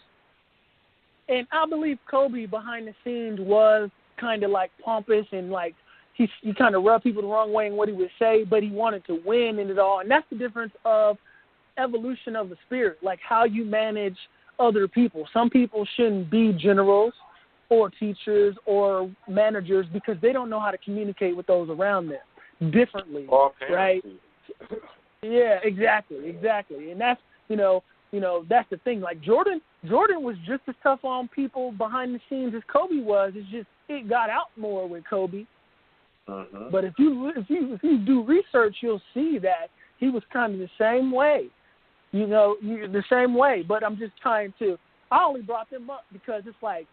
And I believe Kobe behind the scenes was kind of like pompous and like he kind of rubbed people the wrong way in what he would say, but he wanted to win in it all. And that's the difference of evolution of the spirit, like how you manage other people. Some people shouldn't be generals or teachers or managers because they don't know how to communicate with those around them differently, right? Yeah, exactly. And that's, you know, that's the thing. Like Jordan was just as tough on people behind the scenes as Kobe was. It's just it got out more with Kobe. Uh-huh. But if you do research, you'll see that he was kind of the same way. The same way. But I'm just trying to. I only brought them up because it's like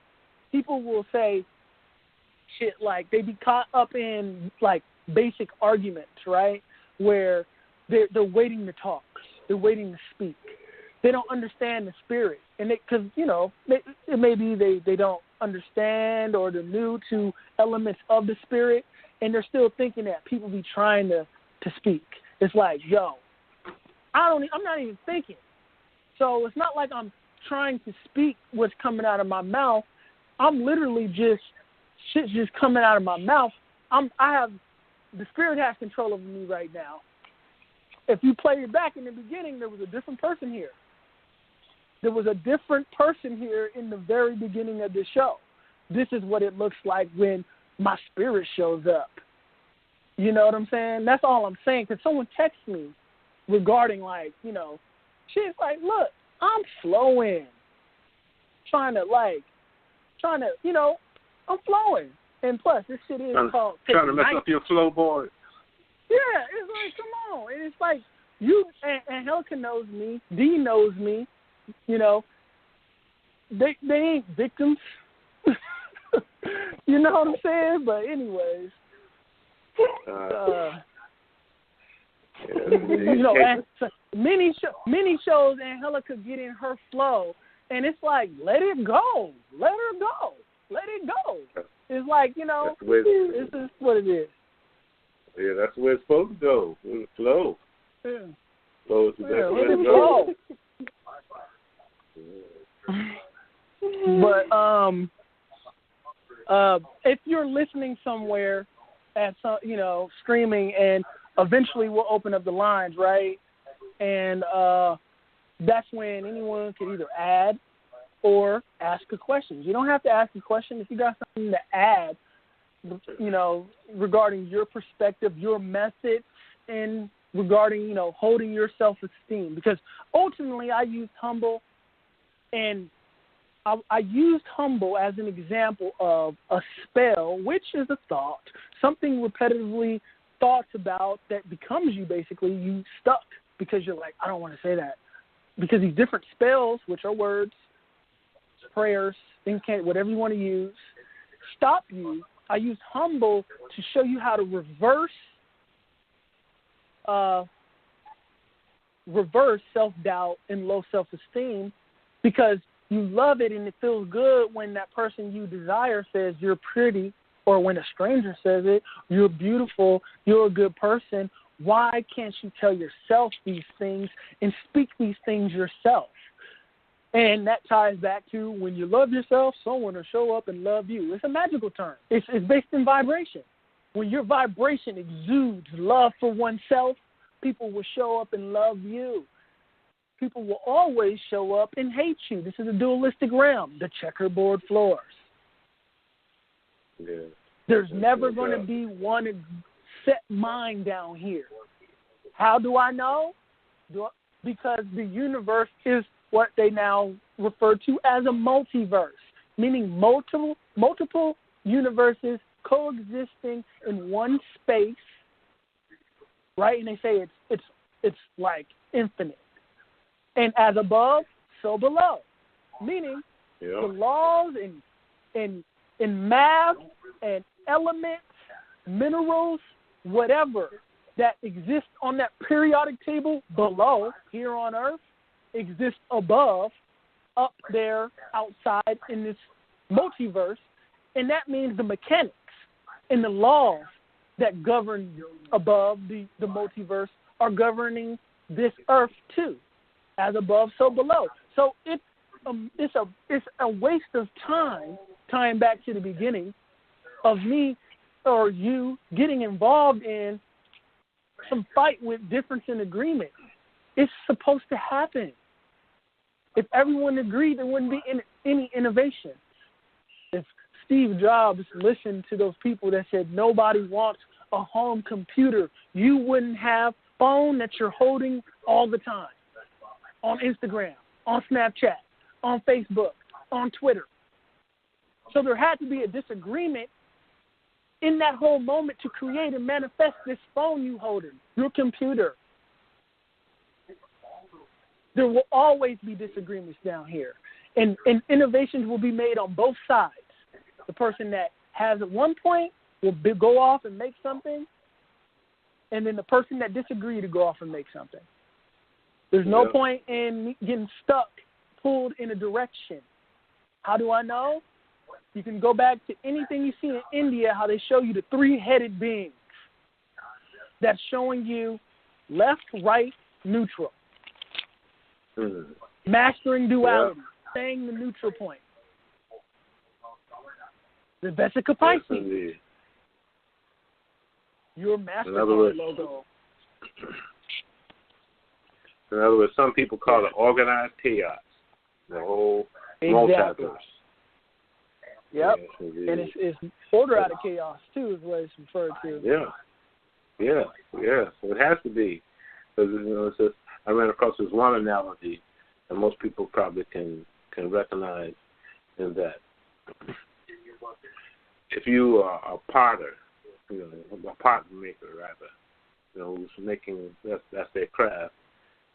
people will say shit like they be caught up in like basic arguments, right? Where they're waiting to talk, they're waiting to speak. They don't understand the spirit, and because it may be they don't understand or they're new to elements of the spirit, and they're still thinking that people be trying to speak. It's like, yo, I'm not even thinking. So it's not like I'm trying to speak what's coming out of my mouth. I'm literally shit's just coming out of my mouth. The spirit has control over me right now. If you play it back in the beginning, there was a different person here. There was a different person here in the very beginning of the show. This is what it looks like when my spirit shows up. You know what I'm saying? That's all I'm saying. Because someone texts me regarding, like, shit's like, look, I'm flowing. I'm flowing. And plus, this shit is called trying to mess up your flow board. Yeah, it's like, come on. And it's like, you, and Angelica knows me, D knows me, they ain't victims. You know what I'm saying? But anyways, many shows Angelica get in her flow, and it's like, let it go. Let her go. Let it go. It's like, this is what it is. Yeah, that's where it's supposed to go. With the flow. Yeah. Flow is let it go. But if you're listening somewhere at some, streaming, and eventually we'll open up the lines, right? And that's when anyone can either add or ask a question. You don't have to ask a question if you got something to add, regarding your perspective, your methods, and regarding, holding your self-esteem. Because ultimately I used humble, and I used humble as an example of a spell, which is a thought, something repetitively thoughts about that becomes you, basically. You stuck because you're like, I don't want to say that. Because these different spells, which are words, prayers, whatever you want to use, stop you. I used humble to show you how to reverse self-doubt and low self-esteem, because you love it and it feels good when that person you desire says you're pretty, or when a stranger says it, you're beautiful, you're a good person. Why can't you tell yourself these things and speak these things yourself? And that ties back to when you love yourself, someone will show up and love you. It's a magical term. It's based in vibration. When your vibration exudes love for oneself, people will show up and love you. People will always show up and hate you. This is a dualistic realm, the checkerboard floors. Yeah. There's never going to be one set mind down here. How do I know? Because the universe is what they now refer to as a multiverse, meaning multiple universes coexisting in one space, right? And they say it's like infinite. And as above, so below. Meaning the laws in math and elements, minerals, whatever that exists on that periodic table below here on Earth exists above, up there, outside in this multiverse. And that means the mechanics and the laws that govern above the multiverse are governing this Earth too. As above, so below. So it's a waste of time, tying back to the beginning, of me or you getting involved in some fight with difference in agreement. It's supposed to happen. If everyone agreed, there wouldn't be any innovation. If Steve Jobs listened to those people that said nobody wants a home computer, you wouldn't have a phone that you're holding all the time. On Instagram, on Snapchat, on Facebook, on Twitter. So there had to be a disagreement in that whole moment to create and manifest this phone you holding, your computer. There will always be disagreements down here. And innovations will be made on both sides. The person that has at one point will go off and make something, and then the person that disagreed to go off and make something. There's no point in getting stuck, pulled in a direction. How do I know? You can go back to anything you see in India, how they show you the three-headed beings. That's showing you left, right, neutral. Mastering duality, saying the neutral point. The Vesica Pisces. Your MasterCard logo. In other words, some people call it organized chaos, the whole multiverse. Yep. Yes, and it's order out of chaos, too, is what it's referred to. Yeah. It has to be. Because, it's just, I ran across this one analogy, and most people probably can recognize in that. If you are a potter, a pot maker, rather, who's making, that's their craft.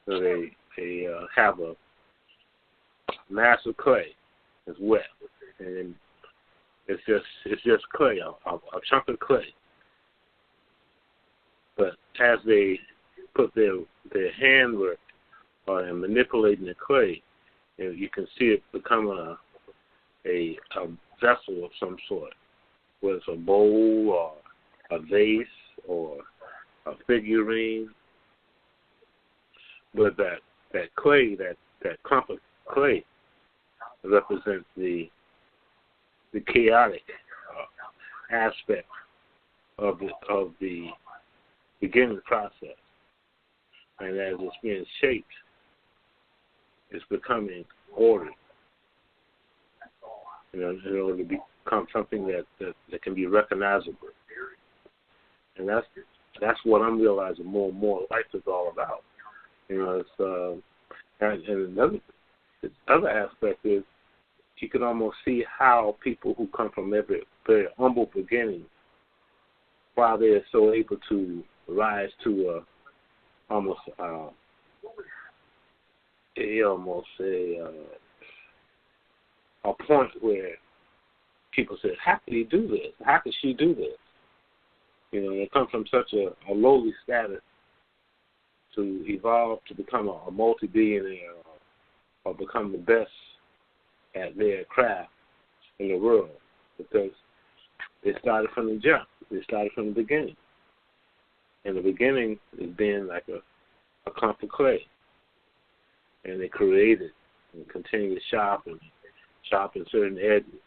So they have a mass of clay. It's wet, and it's just clay, a chunk of clay. But as they put their handwork in manipulating the clay, you can see it become a vessel of some sort, whether it's a bowl or a vase or a figurine. But that clay, that clump of clay, represents the chaotic aspect of the beginning process, and as it's being shaped, it's becoming ordered. In order to become something that can be recognizable, and that's what I'm realizing more and more. Life is all about. It's and another aspect is you can almost see how people who come from very humble beginnings, while they're so able to rise to almost a point where people say, "How can he do this? How can she do this?" They come from such a lowly status to evolve to become a multi-billionaire or become the best at their craft in the world, because they started from the jump. They started from the beginning. And the beginning is being like a clump of clay. And they created and continue to sharpen certain edges,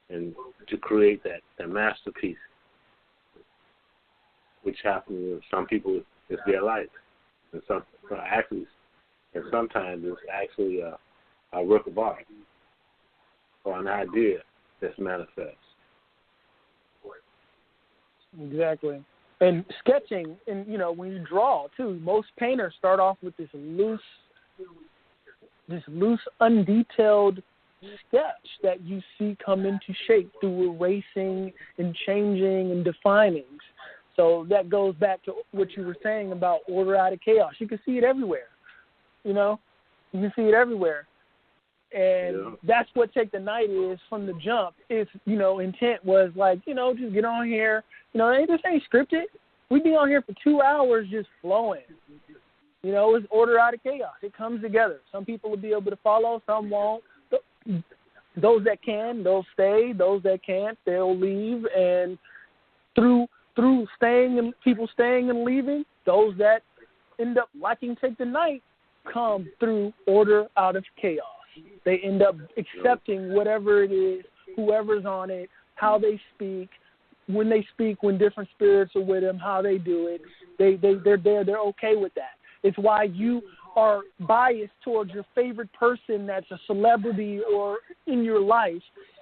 and to create that masterpiece which happens with some people, it's their life. And sometimes it's actually a work of art or an idea that's manifest. Exactly. And sketching, and when you draw too, most painters start off with this loose, undetailed sketch that you see come into shape through erasing and changing and defining. So that goes back to what you were saying about order out of chaos. You can see it everywhere. You can see it everywhere. And that's what Take the Night is from the jump. Its, intent was like, just get on here. This ain't scripted. We be on here for 2 hours just flowing. It's order out of chaos. It comes together. Some people will be able to follow, some won't. Those that can, they'll stay. Those that can't, they'll leave. And through staying and people staying and leaving, those that end up liking Take the Night come through order out of chaos. They end up accepting whatever it is, whoever's on it, how they speak, when different spirits are with them, how they do it. They're there. They're okay with that. It's why you are biased towards your favorite person that's a celebrity or in your life,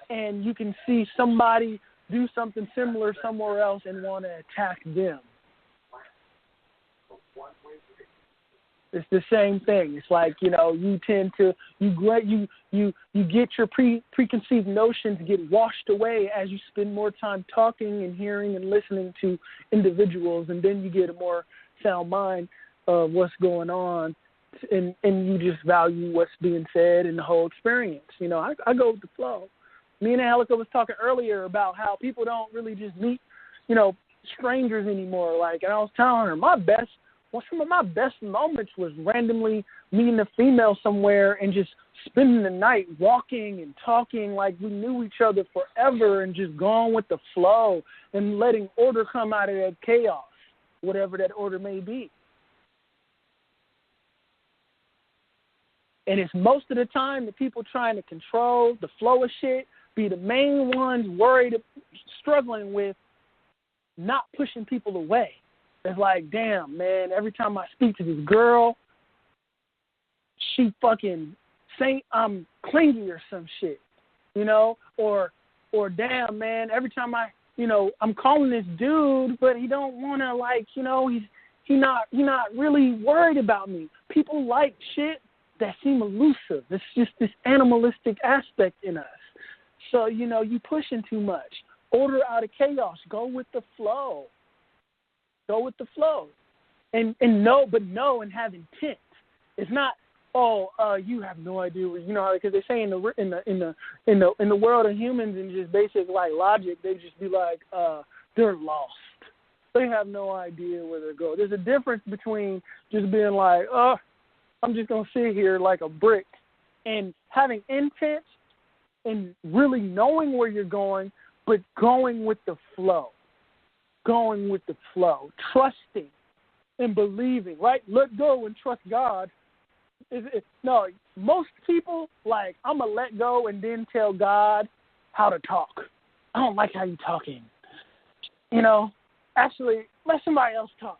and you can see somebody do something similar somewhere else and want to attack them. It's the same thing. It's like, you tend to, you get your preconceived notions get washed away as you spend more time talking and hearing and listening to individuals, and then you get a more sound mind of what's going on, and you just value what's being said and the whole experience. I go with the flow. Me and Angelica was talking earlier about how people don't really just meet, strangers anymore. And I was telling her, some of my best moments was randomly meeting a female somewhere and just spending the night walking and talking like we knew each other forever and just going with the flow and letting order come out of that chaos, whatever that order may be. And it's most of the time the people trying to control the flow of shit be the main ones struggling with not pushing people away. It's like, damn, man, every time I speak to this girl, she fucking say I'm clingy or some shit, or damn, man, every time I'm calling this dude, but he don't want to, he not really worried about me. People like shit that seem elusive. It's just this animalistic aspect in us. So, you pushing too much. Order out of chaos. Go with the flow. Go with the flow. And know and have intent. It's not, you have no idea what, because they say in the world of humans and just basic logic, they just be like, they're lost. They have no idea where they're going. There's a difference between just being like, I'm just going to sit here like a brick, and having intent and really knowing where you're going, but going with the flow. Going with the flow. Trusting and believing, right? Let go and trust God. No, most people, I'm going to let go and then tell God how to talk. I don't like how you're talking. Actually, let somebody else talk.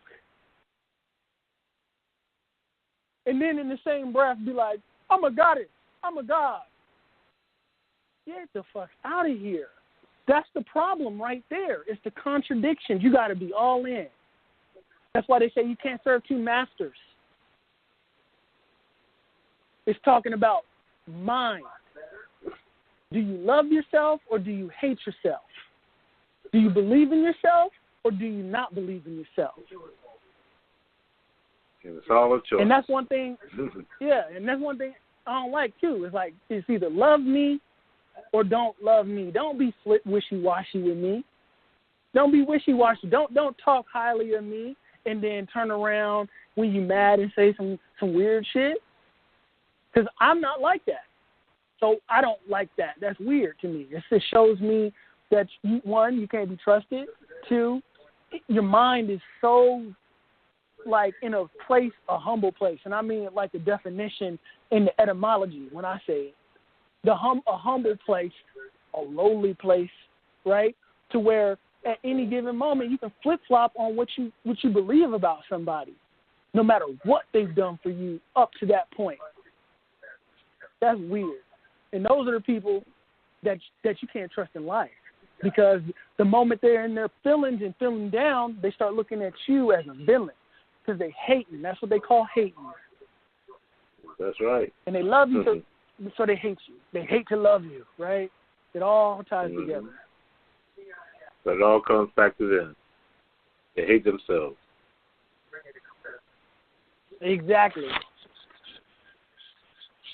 And then in the same breath be like, I'm a goddess. I'm a god. Get the fuck out of here. That's the problem right there. It's the contradictions. You got to be all in. That's why they say you can't serve two masters. It's talking about mind. Do you love yourself or do you hate yourself? Do you believe in yourself or do you not believe in yourself? And it's all a choice. And that's one thing, and that's one thing I don't like too. It's like, it's either love me or don't love me. Don't be wishy-washy with me. Don't be wishy-washy. Don't talk highly of me and then turn around when you're mad and say some weird shit. Because I'm not like that. So I don't like that. That's weird to me. It shows me that, one, you can't be trusted. Two, your mind is so in a humble place. And I mean the definition in the etymology when I say it. A humble place, a lowly place, right? To where at any given moment, you can flip-flop on what you believe about somebody, no matter what they've done for you up to that point. That's weird. And those are the people that you can't trust in life, because the moment they're in their feelings and feeling down, they start looking at you as a villain because they hating. That's what they call hating. That's right. And they love you, so they hate you. They hate to love you, right? It all ties together. But it all comes back to them. They hate themselves. Exactly.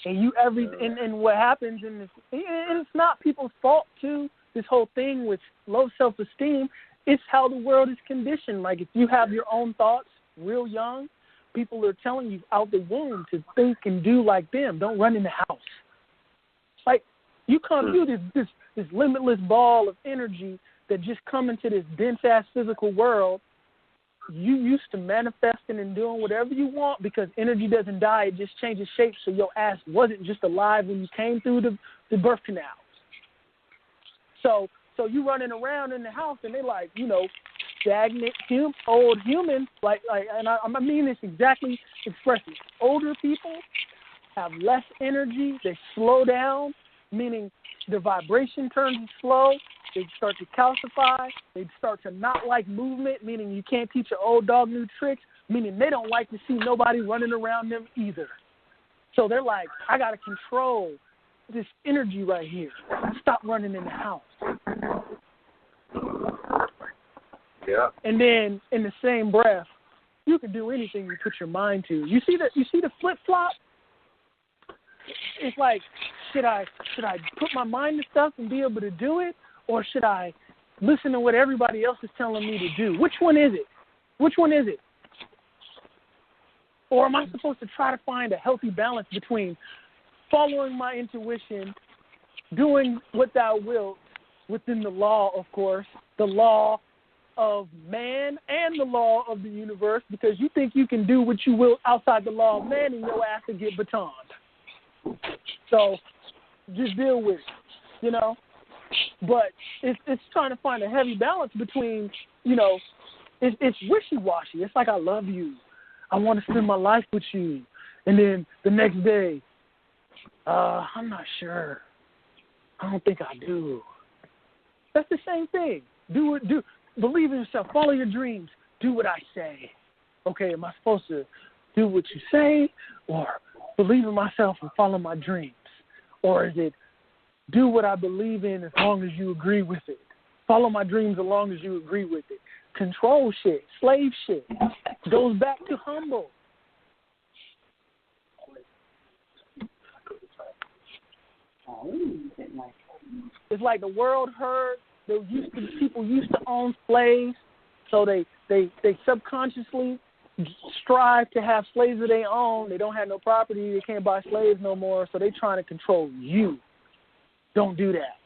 And and what happens in this, and it's not people's fault too. This whole thing with low self-esteem, it's how the world is conditioned. Like if you have your own thoughts real young, people are telling you out the womb to think and do like them. Don't run in the house. Like you come through this limitless ball of energy that just come into this dense-ass physical world. You used to manifesting and doing whatever you want because energy doesn't die. It just changes shape, so your ass wasn't just alive when you came through the birth canal. So you running around in the house and they like, stagnant, old humans, and I mean this exactly expressly. Older people have less energy. They slow down, meaning the vibration turns slow. They start to calcify. They start to not like movement, meaning you can't teach an old dog new tricks, meaning they don't like to see nobody running around them either. So they're like, I got to control this energy right here. Stop running in the house. Yeah. And then in the same breath, you can do anything you put your mind to. You see the flip-flop? It's like, should I put my mind to stuff and be able to do it? Or should I listen to what everybody else is telling me to do? Which one is it? Or am I supposed to try to find a healthy balance between following my intuition, doing what thou wilt within the law, of course, the law of man and the law of the universe, because you think you can do what you will outside the law of man and your ass will get batoned. So just deal with it, But it's trying to find a heavy balance between, it's wishy-washy. It's like I love you. I want to spend my life with you. And then the next day, I'm not sure. I don't think I do. That's the same thing. Believe in yourself. Follow your dreams. Do what I say. Okay, am I supposed to do what you say or believe in myself and follow my dreams? Or is it do what I believe in as long as you agree with it? Follow my dreams as long as you agree with it. Control shit. Slave shit. Goes back to humble. It's like the world heard people used to own slaves, so they subconsciously strive to have slaves of their own. They don't have no property. They can't buy slaves no more, so they trying to control you. Don't do that.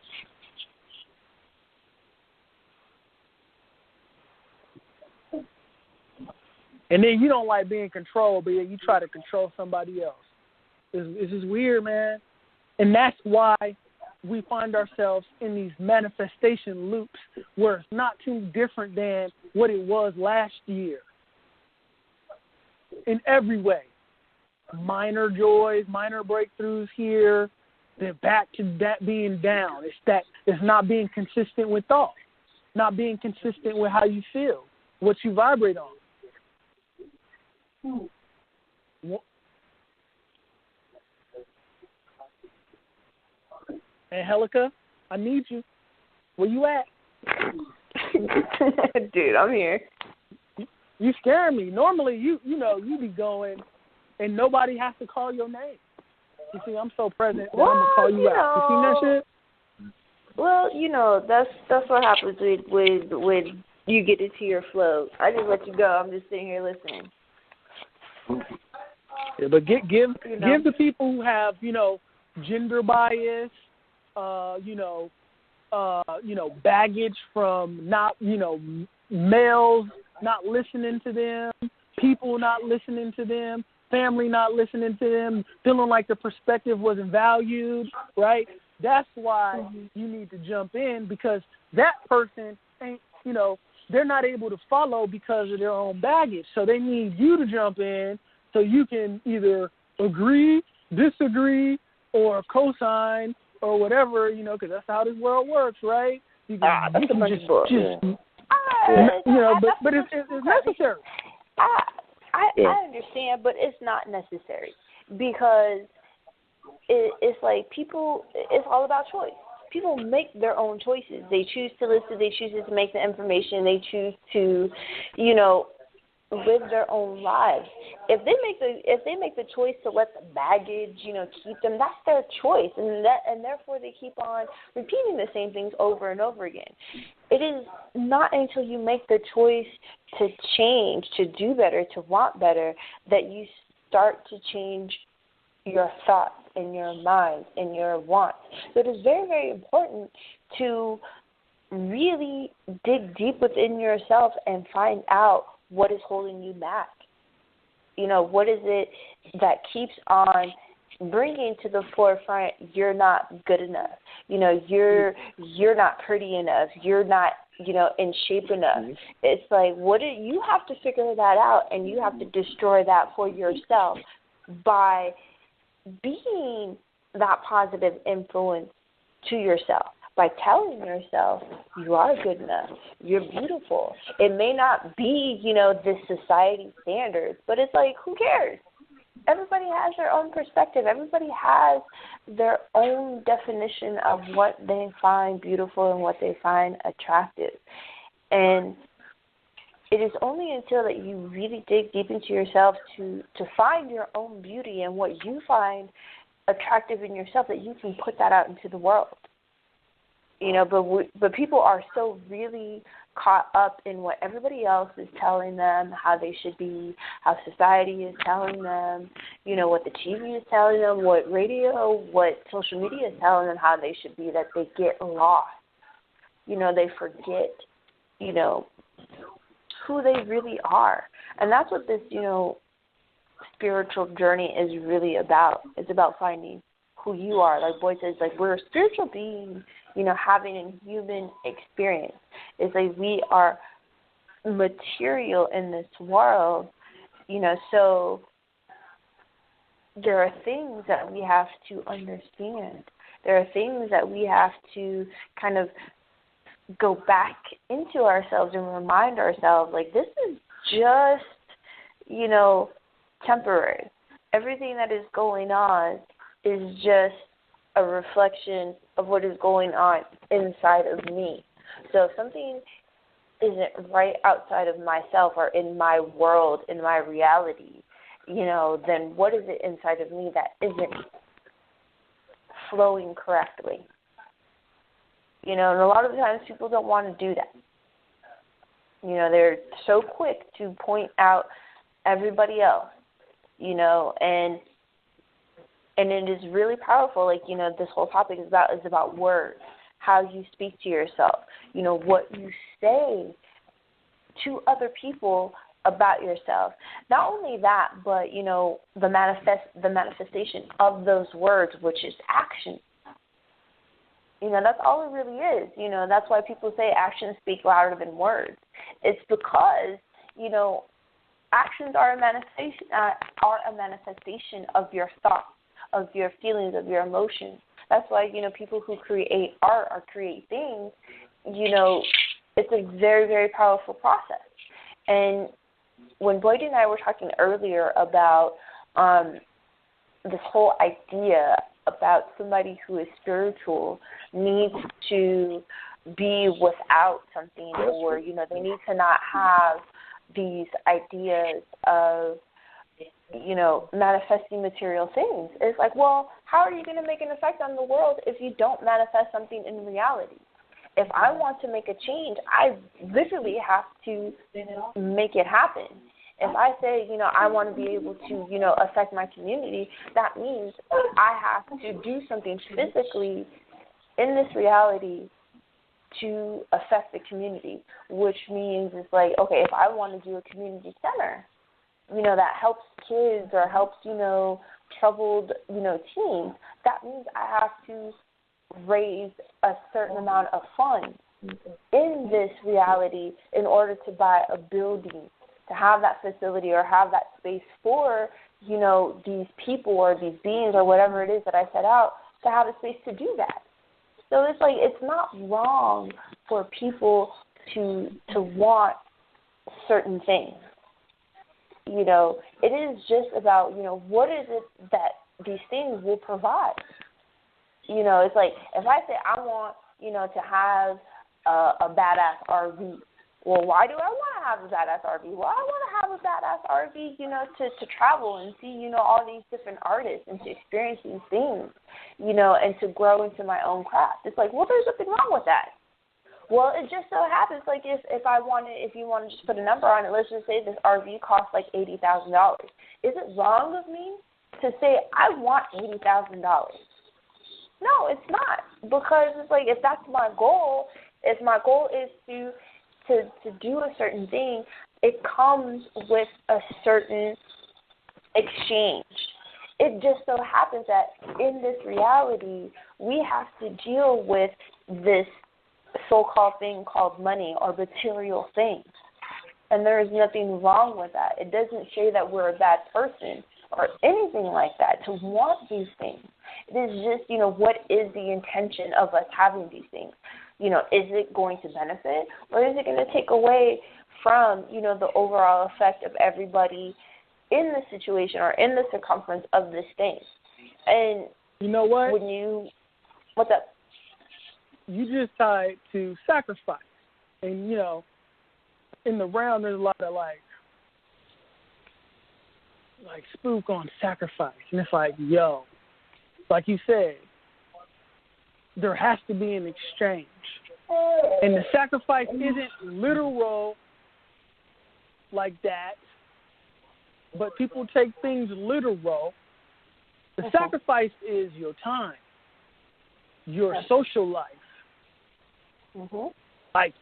And then you don't like being controlled, but you try to control somebody else. This is weird, man. And that's why we find ourselves in these manifestation loops where it's not too different than what it was last year. In every way. Minor joys, minor breakthroughs here, then back to that being down. It's not being consistent with thought, not being consistent with how you feel, what you vibrate on. Angelica, I need you. Where you at? Dude, I'm here. You scare me. Normally, you be going, and nobody has to call your name. You see, I'm so present that I'm gonna call you out. You seen that shit? Well, that's what happens with you get into your flow. I just let you go. I'm just sitting here listening. Yeah, but give the people who have gender bias, baggage from not males not listening to them, people not listening to them, family not listening to them, feeling like the perspective wasn't valued, right? That's why you need to jump in, because that person ain't they're not able to follow because of their own baggage. So they need you to jump in so you can either agree, disagree, or co-sign or whatever, because that's how this world works, right? You can, that's a bunch of bullshit. But it's necessary. I understand, but it's not necessary because it's like people, it's all about choice. People make their own choices. They choose to listen. They choose to make the information. They choose to, live their own lives. If they make the choice to let the baggage, keep them, that's their choice, and therefore they keep on repeating the same things over and over again. It is not until you make the choice to change, to do better, to want better, that you start to change your thoughts and your mind and your wants. So it is very, very important to really dig deep within yourself and find out what is holding you back. What is it that keeps on bringing to the forefront you're not good enough? You're not pretty enough. You're not, in shape enough. Mm-hmm. It's like, you have to figure that out, and you have to destroy that for yourself by being that positive influence to yourself, by telling yourself you are good enough, you're beautiful. It may not be, this society standards, but it's like, who cares? Everybody has their own perspective. Everybody has their own definition of what they find beautiful and what they find attractive. And it is only until that you really dig deep into yourself to find your own beauty and what you find attractive in yourself that you can put that out into the world. But people are so really caught up in what everybody else is telling them how they should be, how society is telling them, what the TV is telling them, what radio, what social media is telling them how they should be, that they get lost. They forget, who they really are. And that's what this, spiritual journey is really about. It's about finding who you are. Like Boyd says, like, we're a spiritual being, having a human experience. It's like we are material in this world, so there are things that we have to understand. There are things that we have to kind of go back into ourselves and remind ourselves, like, this is just, temporary. Everything that is going on is just a reflection of what is going on inside of me. So if something isn't right outside of myself or in my world, in my reality, then what is it inside of me that isn't flowing correctly? And a lot of the times people don't want to do that. They're so quick to point out everybody else, and it is really powerful. Like, this whole topic is about words, how you speak to yourself, what you say to other people about yourself. Not only that, but, the manifestation of those words, which is action. That's all it really is. That's why people say actions speak louder than words. It's because, actions are a manifestation of your thoughts, of your feelings, of your emotions. That's why, people who create art or create things, it's a very, very powerful process. And when Boyd and I were talking earlier about this whole idea about somebody who is spiritual needs to be without something, or, they need to not have these ideas of, manifesting material things. It's like, well, how are you going to make an effect on the world if you don't manifest something in reality? If I want to make a change, I literally have to make it happen. If I say, I want to be able to, affect my community, that means I have to do something physically in this reality to affect the community, which means it's like, okay, if I want to do a community center, that helps kids or helps, troubled, teens, that means I have to raise a certain amount of funds in this reality in order to buy a building, to have that facility or have that space for, you know, these people or these beings or whatever it is that I set out to have a space to do that. So it's like it's not wrong for people to want certain things. You know, it is just about, you know, what is it that these things will provide. You know, it's like if I say I want, you know, to have a badass RV. Well, why do I want to have a badass RV? Well, I want to have a badass RV, you know, to travel and see, you know, all these different artists and to experience these things, you know, and to grow into my own craft. It's like, well, there's nothing wrong with that. Well, it just so happens, like, if you want to just put a number on it, let's just say this RV costs like $80,000. Is it wrong of me to say I want $80,000? No, it's not, because it's like if that's my goal, if my goal is to do a certain thing, it comes with a certain exchange. It just so happens that in this reality, we have to deal with this so-called thing called money or material things. And there is nothing wrong with that. It doesn't say that we're a bad person or anything like that to want these things. It is just, you know, what is the intention of us having these things? You know, is it going to benefit or is it going to take away from, you know, the overall effect of everybody in the situation or in the circumference of this thing? And you know what? What's up? You just tied to sacrifice. And, you know, in the realm, there's a lot of, like spook on sacrifice. And it's like, yo, like you said, there has to be an exchange. And the sacrifice isn't literal like that, but people take things literal. The sacrifice is your time, your social life. Like,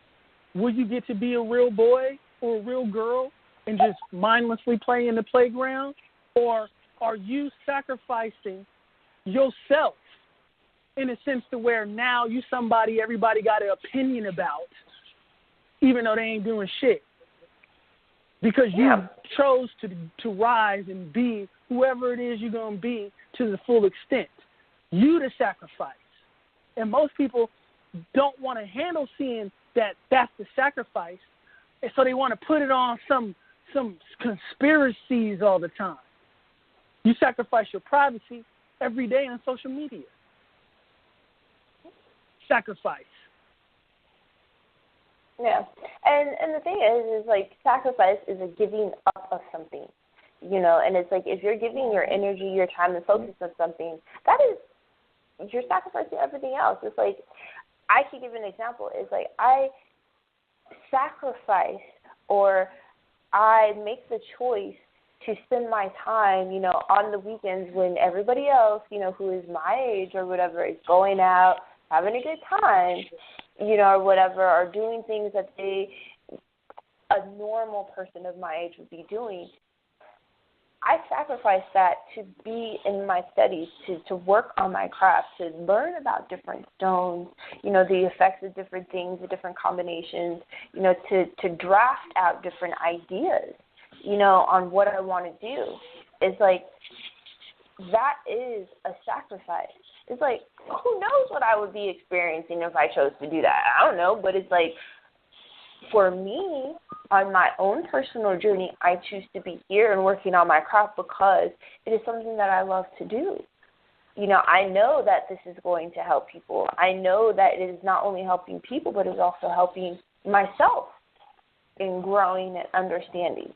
will you get to be a real boy or a real girl and just mindlessly play in the playground? Or are you sacrificing yourself in a sense to where now you somebody everybody got an opinion about, even though they ain't doing shit? Because you chose to rise and be whoever it is you're going to be to the full extent. You the sacrifice. And most people don't want to handle seeing that that's the sacrifice, and so they want to put it on some conspiracies all the time. You sacrifice your privacy every day on social media. Sacrifice. Yeah, and the thing is like sacrifice is a giving up of something, you know, and it's like if you're giving your energy, your time, and focus on something, that is, you're sacrificing everything else. It's like, I could give an example. It's like I sacrifice or I make the choice to spend my time, you know, on the weekends when everybody else, you know, who is my age or whatever is going out, having a good time, you know, or whatever, or doing things that a normal person of my age would be doing. I sacrifice that to be in my studies, to work on my craft, to learn about different stones, you know, the effects of different things, the different combinations, you know, to draft out different ideas, you know, on what I want to do. It's like, that is a sacrifice. It's like, who knows what I would be experiencing if I chose to do that? I don't know, but it's like, for me, on my own personal journey, I choose to be here and working on my craft because it is something that I love to do. You know, I know that this is going to help people. I know that it is not only helping people, but it's also helping myself in growing and understanding.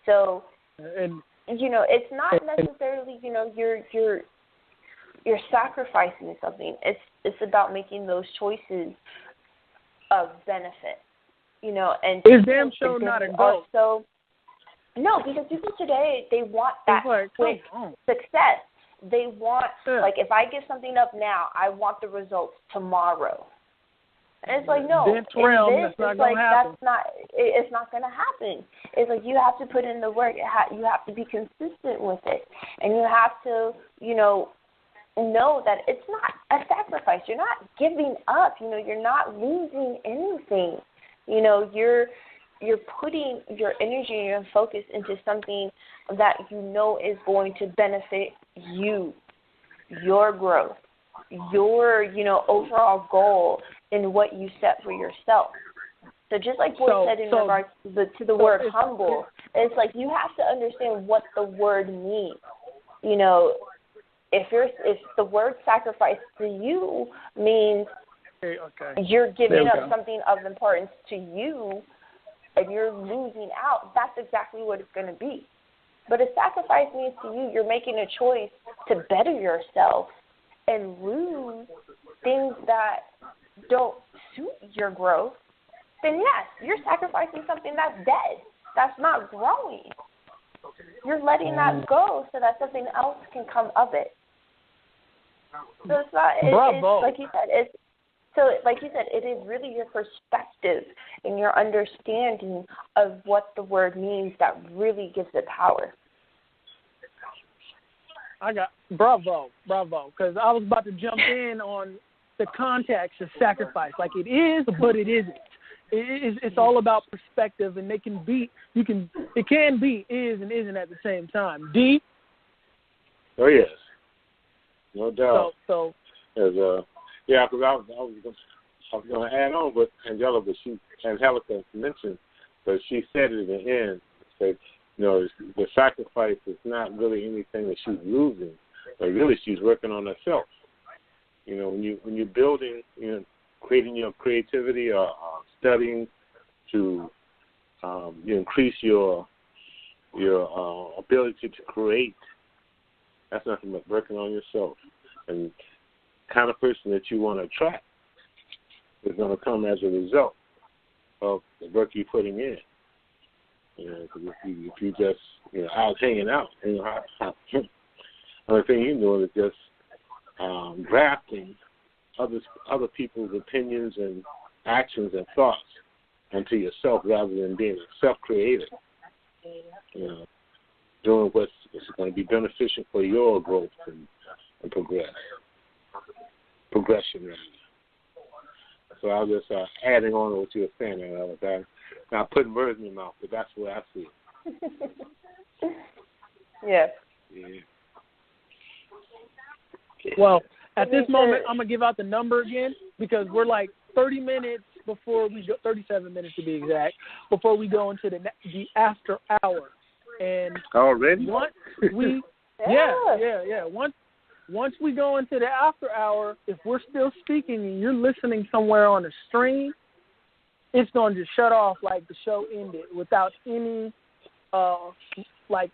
So, you know, it's not necessarily, you know, you're sacrificing something. It's about making those choices of benefit. You know, and it's damn sure not a goal. So, no, because people today, they want that quick success. They want, like, if I give something up now, I want the results tomorrow. And it's like, no, it's not going to happen. It's not going to happen. It's like you have to put in the work. You have to be consistent with it. And you have to, you know, know that it's not a sacrifice. You're not giving up. You know, you're not losing anything. You know, you're putting your energy and your focus into something that you know is going to benefit you, your growth, your, you know, overall goal in what you set for yourself. So just like Boy said in regards to the word humble, it's like you have to understand what the word means. You know, if the word sacrifice to you means you're giving up something of importance to you and you're losing out, that's exactly what it's going to be. But a sacrifice means to you you're making a choice to better yourself and lose things that don't suit your growth, then yes, you're sacrificing something that's dead, that's not growing. You're letting that go so that something else can come of it. So it's not, it's like you said, it is really your perspective and your understanding of what the word means that really gives it power. Bravo, because I was about to jump in on the context of sacrifice. Like it is, but it isn't. It's all about perspective, and it can be, is and isn't at the same time. D? Oh, yes. No doubt. So because I was going to add on what Angelica mentioned, but she said it in the end. Said, you know, the sacrifice is not really anything that she's losing, but really she's working on herself. You know, when you're building, you know, creating your creativity or studying to you increase your ability to create, that's nothing but working on yourself. And the kind of person that you want to attract is going to come as a result of the work you're putting in. You know, cause if you just, you know, out hanging out, you know, only thing you're doing is just grafting other people's opinions and actions and thoughts into yourself rather than being a self-creator. You know, doing what's going to be beneficial for your growth and progression, rather. So I was just adding on to what you were saying, and I was not putting words in your mouth, but that's what I see. Yeah. Well, at this moment, I'm going to give out the number again because we're like 30 minutes before we go, 37 minutes to be exact, before we go into the after hour. And already? Once we, Once we go into the after hour, if we're still speaking and you're listening somewhere on the stream, it's going to just shut off like the show ended without any,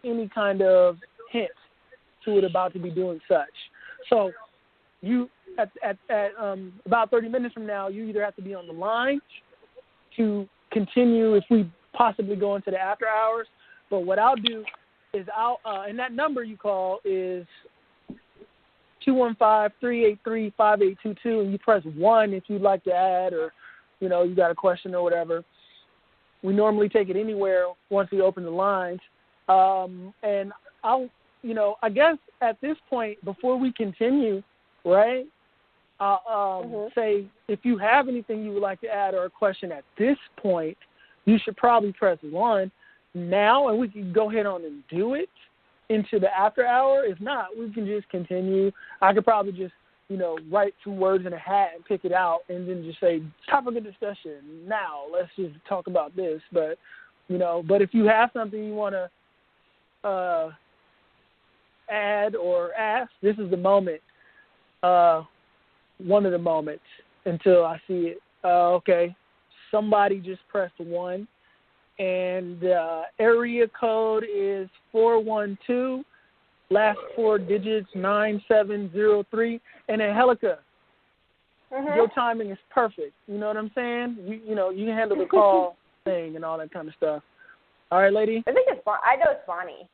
any kind of hint to it about to be doing such. So you, at about 30 minutes from now, you either have to be on the line to continue if we possibly go into the after hours. But what I'll do is and that number you call is 215-383-5822, and you press 1 if you'd like to add or, you know, you got a question or whatever. We normally take it anywhere once we open the lines. And I'll, you know, I guess at this point, before we continue, right, say if you have anything you would like to add or a question at this point, you should probably press 1 now, and we can go ahead on and do it into the after hour. If not, we can just continue. I could probably just, you know, write some words in a hat and pick it out and then just say, topic of discussion, now, let's just talk about this. But, you know, but if you have something you want to add or ask, this is the moment, one of the moments until I see it. Okay, somebody just pressed 1. And area code is 412, last 4 digits 9703. And Angelica, your timing is perfect. You know what I'm saying? You know, you can handle the call thing and all that kind of stuff. All right, lady? I think I know it's Bonnie.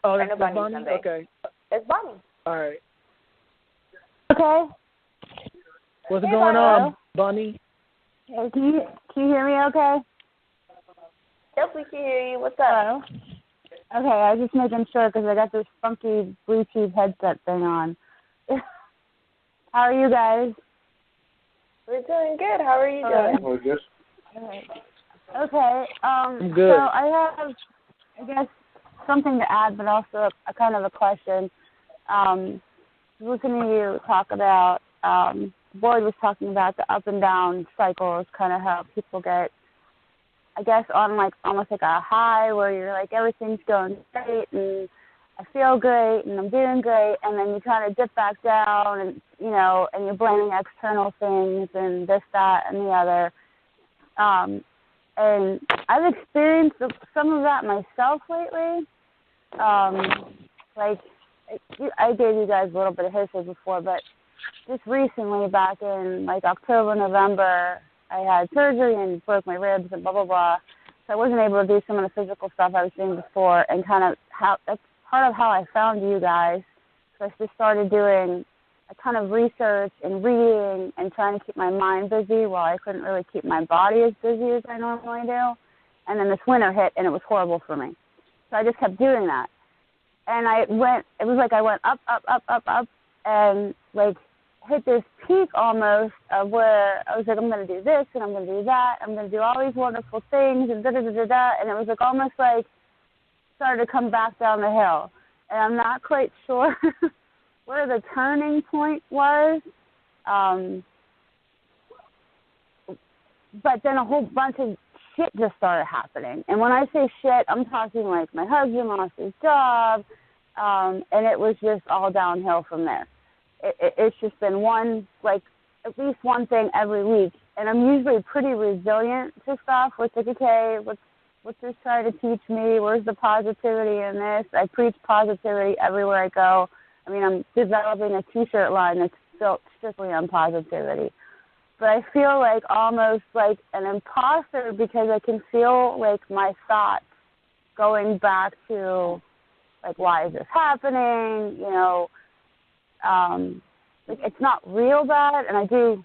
Oh, that's Bonnie? Okay. It's Bonnie. All right. Okay. What's going on, Bonnie? Hey, can you hear me okay? Yep, we can hear you. What's up? Hello? Okay, I was just making sure because I got this funky Bluetooth headset thing on. How are you guys? We're doing good. How are you doing? Well, just Okay. I'm good. So I have, I guess, something to add, but also a kind of a question. Listening to you talk about, Boyd was talking about the up and down cycles, kind of how people get, I guess, on like almost like a high where you're like everything's going great and I feel great and I'm doing great, and then you kind of dip back down and, you know, and you're blaming external things and this, that, and the other. And I've experienced some of that myself lately. Like, I gave you guys a little bit of history before, but just recently, back in like October, November, I had surgery and broke my ribs and blah, blah, blah. So I wasn't able to do some of the physical stuff I was doing before, and kind of that's part of how I found you guys. So I just started doing a ton of research and reading and trying to keep my mind busy while I couldn't really keep my body as busy as I normally do. And then this winter hit, and it was horrible for me. So I just kept doing that. And it was like I went up, up, up, up, up, and like hit this peak almost of where I was like, I'm going to do this and I'm going to do that. I'm going to do all these wonderful things and da-da-da-da-da. And it was like almost like started to come back down the hill. And I'm not quite sure where the turning point was. But then a whole bunch of shit just started happening. And when I say shit, I'm talking like my husband lost his job, and it was just all downhill from there. It's just been at least one thing every week. And I'm usually pretty resilient to stuff. It's like, okay, what's this trying to teach me? Where's the positivity in this? I preach positivity everywhere I go. I mean, I'm developing a T-shirt line that's built strictly on positivity. But I feel like almost like an imposter because I can feel like my thoughts going back to, like, why is this happening? You know, like, it's not real bad, and I do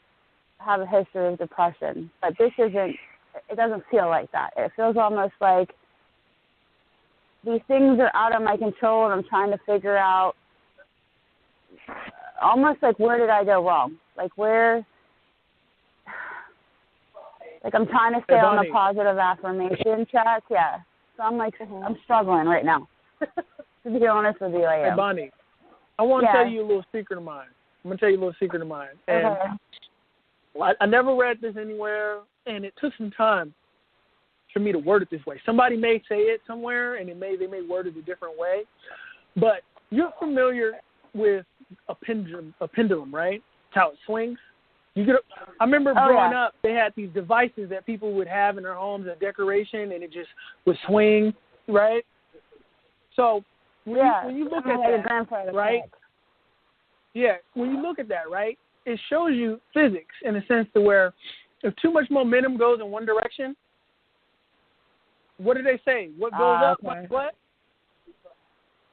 have a history of depression, but it doesn't feel like that. It feels almost like these things are out of my control, and I'm trying to figure out almost like, where did I go wrong? Like, I'm trying to stay on the positive affirmation track, yeah. So I'm like, I'm struggling right now. To be honest with you, I am. Hey, Bonnie, I want to tell you a little secret of mine. I'm going to tell you a little secret of mine. And I never read this anywhere, and it took some time for me to word it this way. Somebody may say it somewhere, and they may word it a different way. But you're familiar with a pendulum, right? It's how it swings. I remember growing up, they had these devices that people would have in their homes as decoration, and it just would swing, right? So when you look at that, right? Yeah, when you look at that, right, it shows you physics in a sense to where if too much momentum goes in one direction, what do they say? What goes up, what?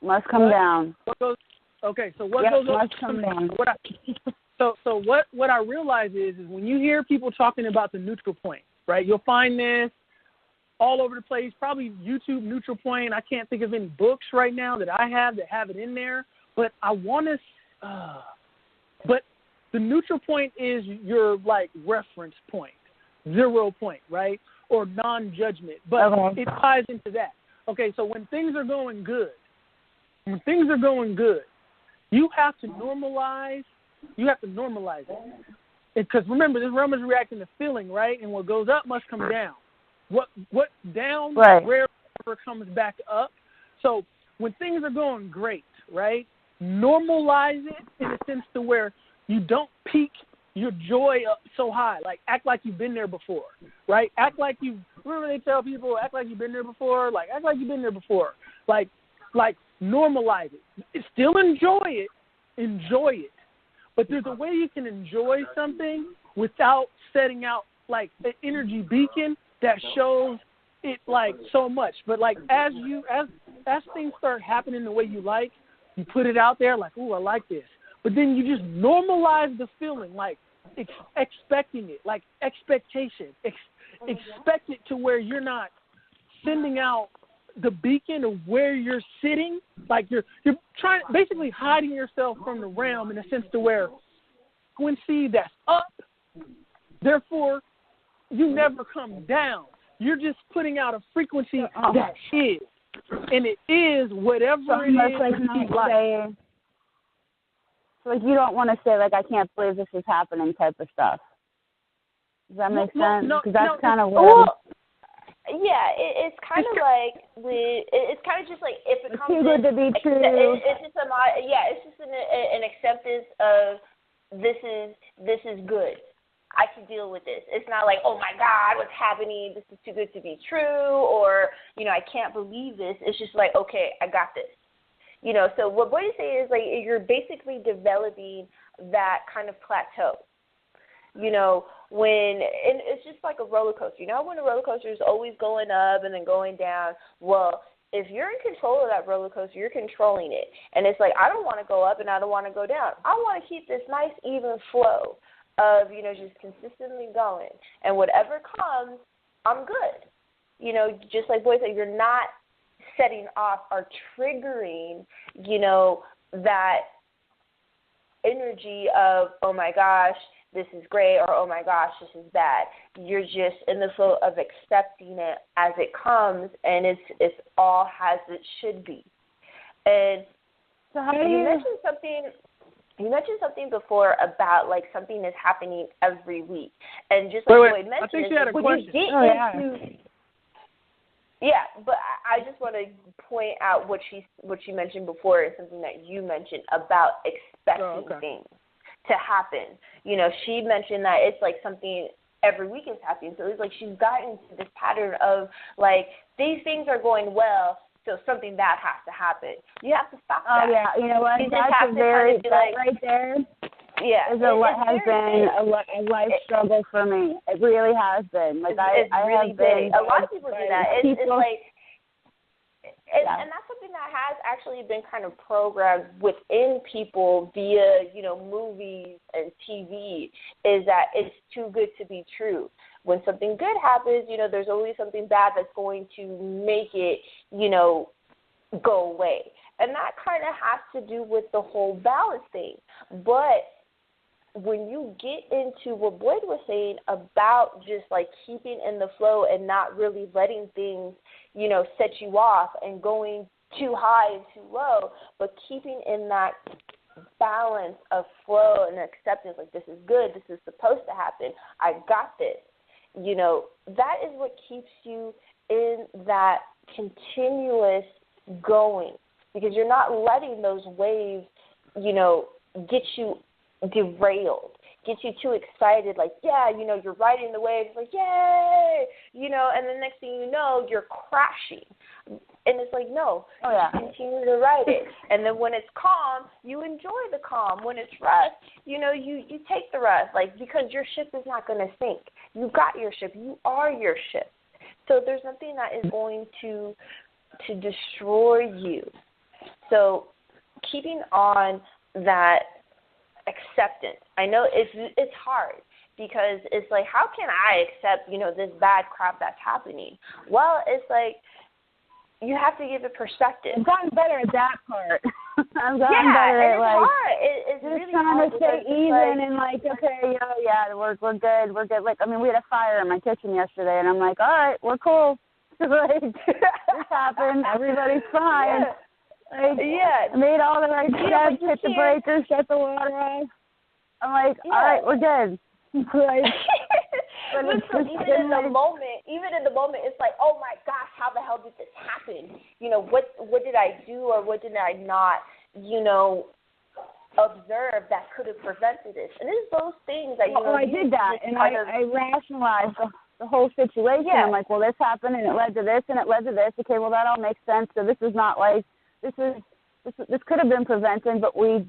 Must come down. What goes? Okay, so what goes up must come down. So what I realize is when you hear people talking about the neutral point, right? You'll find this all over the place. Probably YouTube neutral point. I can't think of any books right now that I have that have it in there. But I want to. But the neutral point is your like reference point, 0 point, right? Or non-judgment. But it ties into that. Okay, so when things are going good, you have to normalize. You have to normalize it. Because remember, this realm is reacting to feeling, right? And what goes up must come down. What down rarely ever comes back up. So when things are going great, right, normalize it in a sense to where you don't peak your joy up so high. Like, act like you've been there before, right? Act like remember they tell people, act like you've been there before? Like, act like you've been there before. Like normalize it. Still enjoy it. But there's a way you can enjoy something without setting out like an energy beacon that shows it like so much. But like as things start happening the way you like, you put it out there like, ooh, I like this. But then you just normalize the feeling, like expecting it, like expectation. Expect it to where you're not sending out the beacon of where you're sitting, like you're trying, basically hiding yourself from the realm in a sense to where frequency that's up. Therefore, you never come down. You're just putting out a frequency that is. And it is whatever it is like that you not like. saying, like you don't want to say, like, I can't believe this is happening type of stuff. Does that make sense? Because that's kind of what... Yeah, it's kind of like it's kind of just like if it comes too good to be true. It's just it's just an acceptance of this is good. I can deal with this. It's not like, oh my God, what's happening? This is too good to be true, or I can't believe this. It's just like, okay, I got this. So what Boyd is saying is like you're basically developing that kind of plateau. When and it's just like a roller coaster. When a roller coaster is always going up and then going down. Well, if you're in control of that roller coaster, you're controlling it. And it's like, I don't want to go up and I don't want to go down. I want to keep this nice even flow of, just consistently going. And whatever comes, I'm good. Just like Boyd said, you're not setting off or triggering, that energy of, oh my gosh, this is great, or oh my gosh, this is bad. You're just in the flow of accepting it as it comes, and it's all as it should be. And so how do you mentioned something before about like something that's happening every week, and just like Boyd mentioned, I think she had a question. Yeah, but I just want to point out what she mentioned before is something that you mentioned about expecting things to happen. She mentioned that it's like something every week is happening. So it's like she's gotten into this pattern of like these things are going well, so something bad has to happen. You have to stop that. Oh yeah, you know what? That's a very that right there. Yeah, has been a life struggle for me. It really has been. Like I really have been. A lot of people do that. It's like. And that's something that has actually been kind of programmed within people via, movies and TV, is that it's too good to be true. When something good happens, there's always something bad that's going to make it, go away. And that kind of has to do with the whole balance thing. But when you get into what Boyd was saying about just like keeping in the flow and not really letting things, set you off and going too high and too low, but keeping in that balance of flow and acceptance, like this is good, this is supposed to happen, I got this, that is what keeps you in that continuous going, because you're not letting those waves, get you derailed, get you too excited, like, you're riding the waves, like, yay, and the next thing you know, you're crashing. And it's like, no, continue to ride it. And then when it's calm, you enjoy the calm. When it's rust, you take the rust, like, because your ship is not going to sink. You got your ship. You are your ship. So there's nothing that is going to destroy you. So keeping on that acceptance. I know it's hard because it's like, how can I accept, this bad crap that's happening? Well, it's like you have to give it perspective. I've gotten better at that part. I've gotten better at like hard. It's just really trying hard to stay even and like, okay, we're good. Like, I mean, we had a fire in my kitchen yesterday, and I'm like, all right, we're cool. Like, this happened. Everybody's fine. I made all the right steps, hit the breaker, shut the water off. I'm like, all right, we're good. Like, but even in the moment, it's like, oh my gosh, how the hell did this happen? What did I do or what did I not, observe that could have prevented this? And it's those things that, I did that, and I rationalized the whole situation. Yeah. I'm like, well, this happened, and it led to this, and it led to this. Okay, well, that all makes sense. So this is not like, this could have been prevented, but we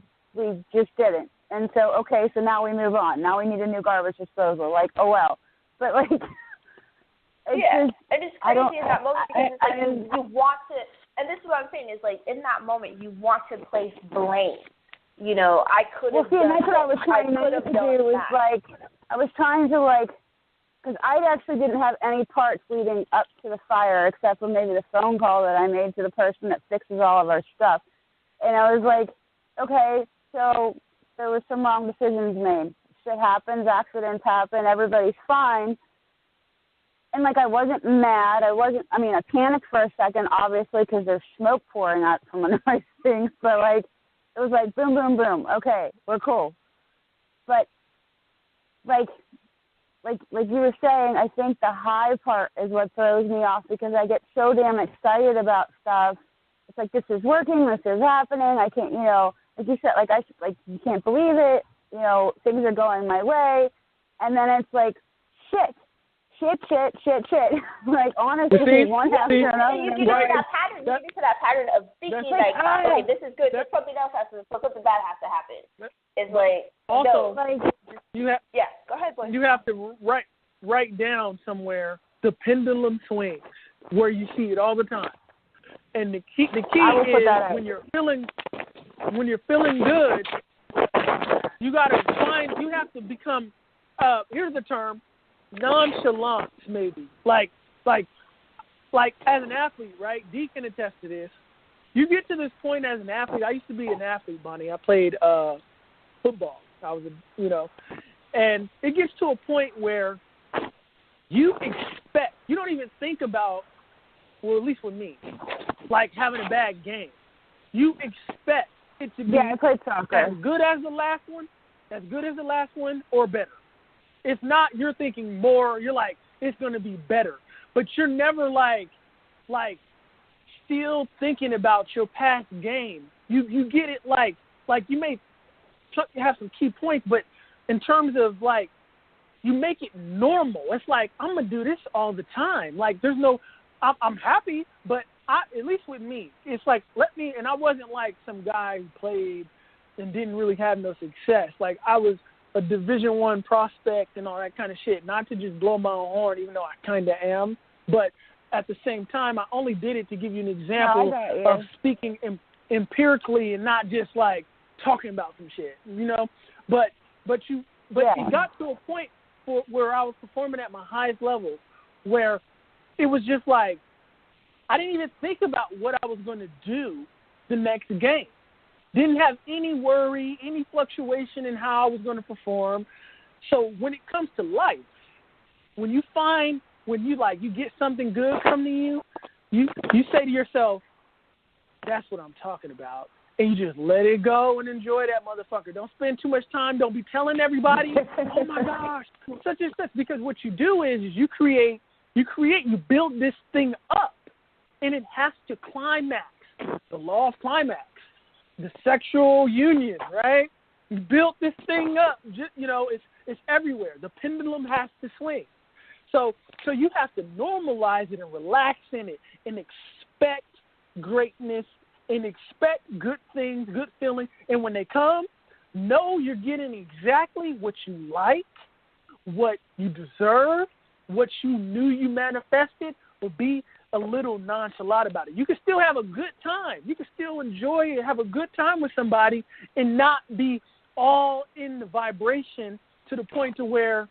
just didn't. And so, okay, so now we move on. Now we need a new garbage disposal. Like, oh well. But like, and it's crazy in that moment because it's like you want to, and this is what I'm saying is like in that moment you want to place blame. I could have. Well, see, and that's what I was trying to do. Was like I was trying to because I actually didn't have any parts leading up to the fire except for maybe the phone call that I made to the person that fixes all of our stuff. And I was like, okay, so there was some wrong decisions made. Shit happens, accidents happen, everybody's fine. And, like, I wasn't mad. I panicked for a second, obviously, because there's smoke pouring out from one of my things. But, like, it was like, boom, boom, boom. Okay, we're cool. But, like you were saying, I think the high part is what throws me off because I get so damn excited about stuff. It's like, this is working, this is happening. I can't, like you said, you can't believe it. Things are going my way. And then it's like, shit. Like, honestly, one after another. You get into that pattern. You get into that pattern of thinking, like, okay, this is good. Something else has to, something bad has to happen. It's like, also, no. You have, yeah, go ahead, boy. You have to write down somewhere the pendulum swings where you see it all the time. And the key is when you're feeling good, you have to become, here's the term, nonchalant, maybe. Like as an athlete, right? Dee can attest to this. You get to this point as an athlete. I used to be an athlete, Bonnie. I played football. I was and it gets to a point where you don't even think about, well, at least with me, like having a bad game. You expect it to be I played soccer. as good as the last one, or better. If not, you're thinking more. You're like, it's going to be better. But you're never like still thinking about your past game. You get it like you may have some key points, but in terms of like, you make it normal. It's like, I'm going to do this all the time. Like, there's no, I'm happy, but at least with me, it's like, and I wasn't like some guy who played and didn't really have no success. Like, I was a Division I prospect and all that kind of shit. Not to just blow my own horn, even though I kind of am, but at the same time, I only did it to give you an example of speaking empirically and not just like talking about some shit, But it got to a point where I was performing at my highest level, where it was just like I didn't even think about what I was going to do the next game. Didn't have any worry, any fluctuation in how I was going to perform. So when it comes to life, when you get something good come to you say to yourself, that's what I'm talking about. And you just let it go and enjoy that motherfucker. Don't spend too much time. Don't be telling everybody, oh my gosh, such and such. Because what you do is you build this thing up, and it has to climax. The law of climax. The sexual union, right? You built this thing up. It's everywhere. The pendulum has to swing. So you have to normalize it and relax in it and expect greatness and expect good things, good feelings. And when they come, know you're getting exactly what you like, what you deserve, what you knew you manifested, or be a little nonchalant about it. You can still have a good time. You can still enjoy and have a good time with somebody and not be all in the vibration to the point to where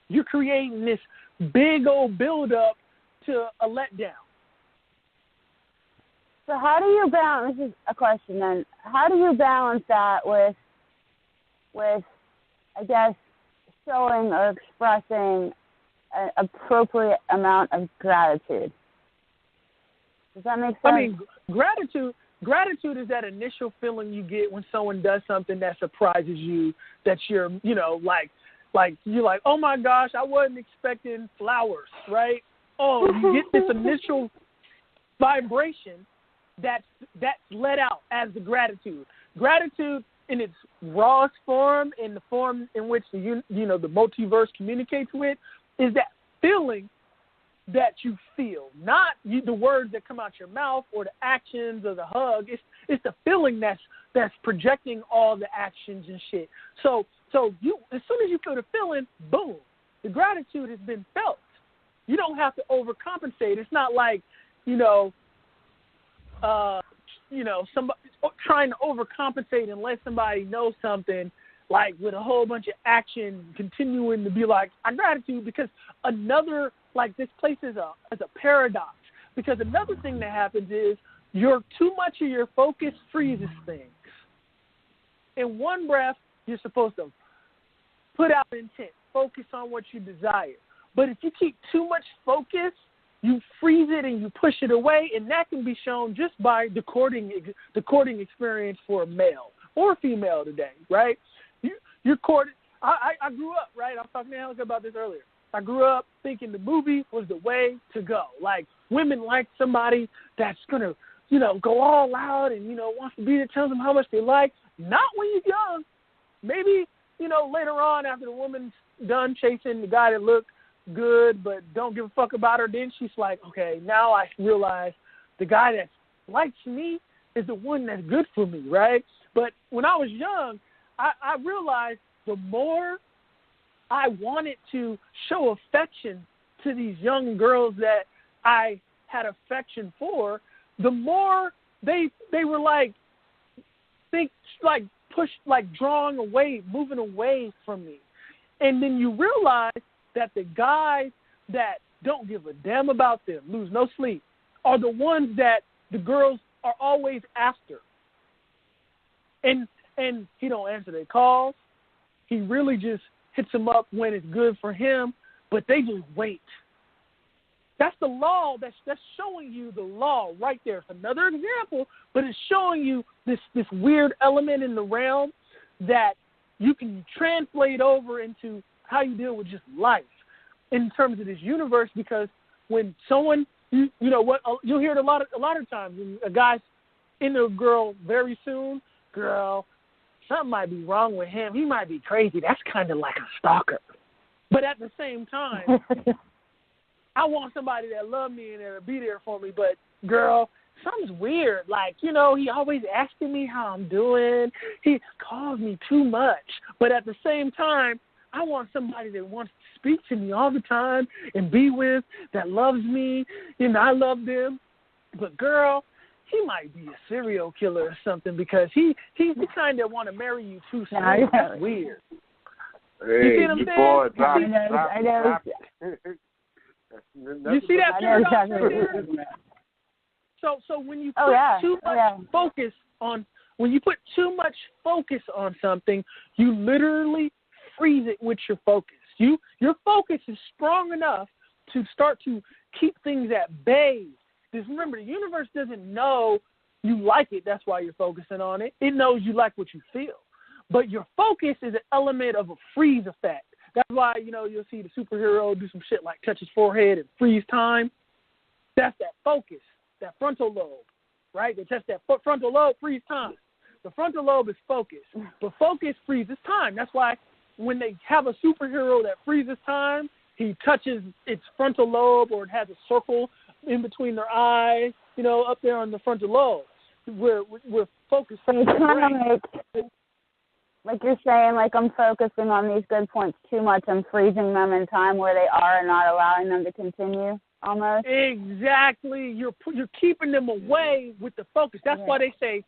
you're creating this big old build-up to a letdown. So how do you balance, this is a question then, how do you balance that with I guess, showing or expressing an appropriate amount of gratitude? Does that make sense? I mean, gratitude is that initial feeling you get when someone does something that surprises you, that you're, like you're like, oh my gosh, I wasn't expecting flowers, right? Oh, you get this initial vibration that's let out as the gratitude. Gratitude in its rawest form, in the form in which the multiverse communicates with, is that feeling that you feel, not the words that come out your mouth or the actions or the hug. It's the feeling that's projecting all the actions and shit. So you, as soon as you feel the feeling, boom, the gratitude has been felt. You don't have to overcompensate. It's not like, somebody trying to overcompensate and let somebody know something, like with a whole bunch of action, continuing to be like, I gratitude, because another, like, this place is a paradox. Because another thing that happens is too much of your focus freezes things. in one breath, you're supposed to put out intent, focus on what you desire. But if you keep too much focus, you freeze it and you push it away, and that can be shown just by the courting experience for a male or a female today, right? You're courted. I grew up, right? I was talking to Angelica about this earlier. I grew up thinking the movie was the way to go. Like, women like somebody that's going to, go all out and, wants to be there, tells them how much they like. Not when you're young. Maybe, later on after the woman's done chasing the guy that looked good but don't give a fuck about her, then she's like, okay, now I realize the guy that likes me is the one that's good for me, right? But when I was young, I realized the more I wanted to show affection to these young girls that I had affection for, the more they were drawing away, moving away from me. And then you realize that the guys that don't give a damn about them, lose no sleep, are the ones that the girls are always after. And he don't answer their calls. He really just hits them up when it's good for him, but they just wait. That's the law. That's showing you the law right there. It's another example, but it's showing you this weird element in the realm that you can translate over into how you deal with just life in terms of this universe. Because when someone, you'll hear it a lot of times. When a guy's into a girl very soon, girl, something might be wrong with him. He might be crazy. That's kind of like a stalker. But at the same time, I want somebody that love me and that'll be there for me. But, girl, something's weird. Like, he always asking me how I'm doing. He calls me too much. But at the same time, I want somebody that wants to speak to me all the time and be with, that loves me. I love them. But, girl, he might be a serial killer or something, because he's the kind that want to marry you too soon. That's weird. Hey, you see what I'm saying? Boy, drop I know. You see that paradox right there? So when you put too much focus on, when you put too much focus on something, you literally freeze it with your focus. Your focus is strong enough to start to keep things at bay. Because remember, the universe doesn't know you like it. That's why you're focusing on it. It knows you like what you feel. But your focus is an element of a freeze effect. That's why, you'll see the superhero do some shit like touch his forehead and freeze time. That's that focus, that frontal lobe, right? They touch that frontal lobe, freeze time. The frontal lobe is focus, but focus freezes time. That's why when they have a superhero that freezes time, he touches its frontal lobe, or it has a circle in between their eyes, up there on the frontal lobe. We're focused. So it's kind of like you're saying, like, I'm focusing on these good points too much. I'm freezing them in time where they are and not allowing them to continue, almost. Exactly. You're keeping them away with the focus. That's why they say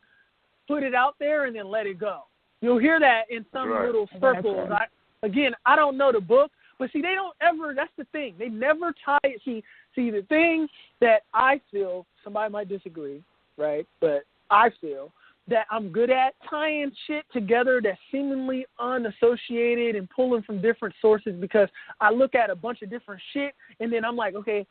put it out there and then let it go. You'll hear that in some little circles. I don't know the book, but see, they don't ever, that's the thing. They never tie it. See, the thing that I feel, somebody might disagree, right? But I feel that I'm good at tying shit together that's seemingly unassociated and pulling from different sources, because I look at a bunch of different shit and then I'm like, okay,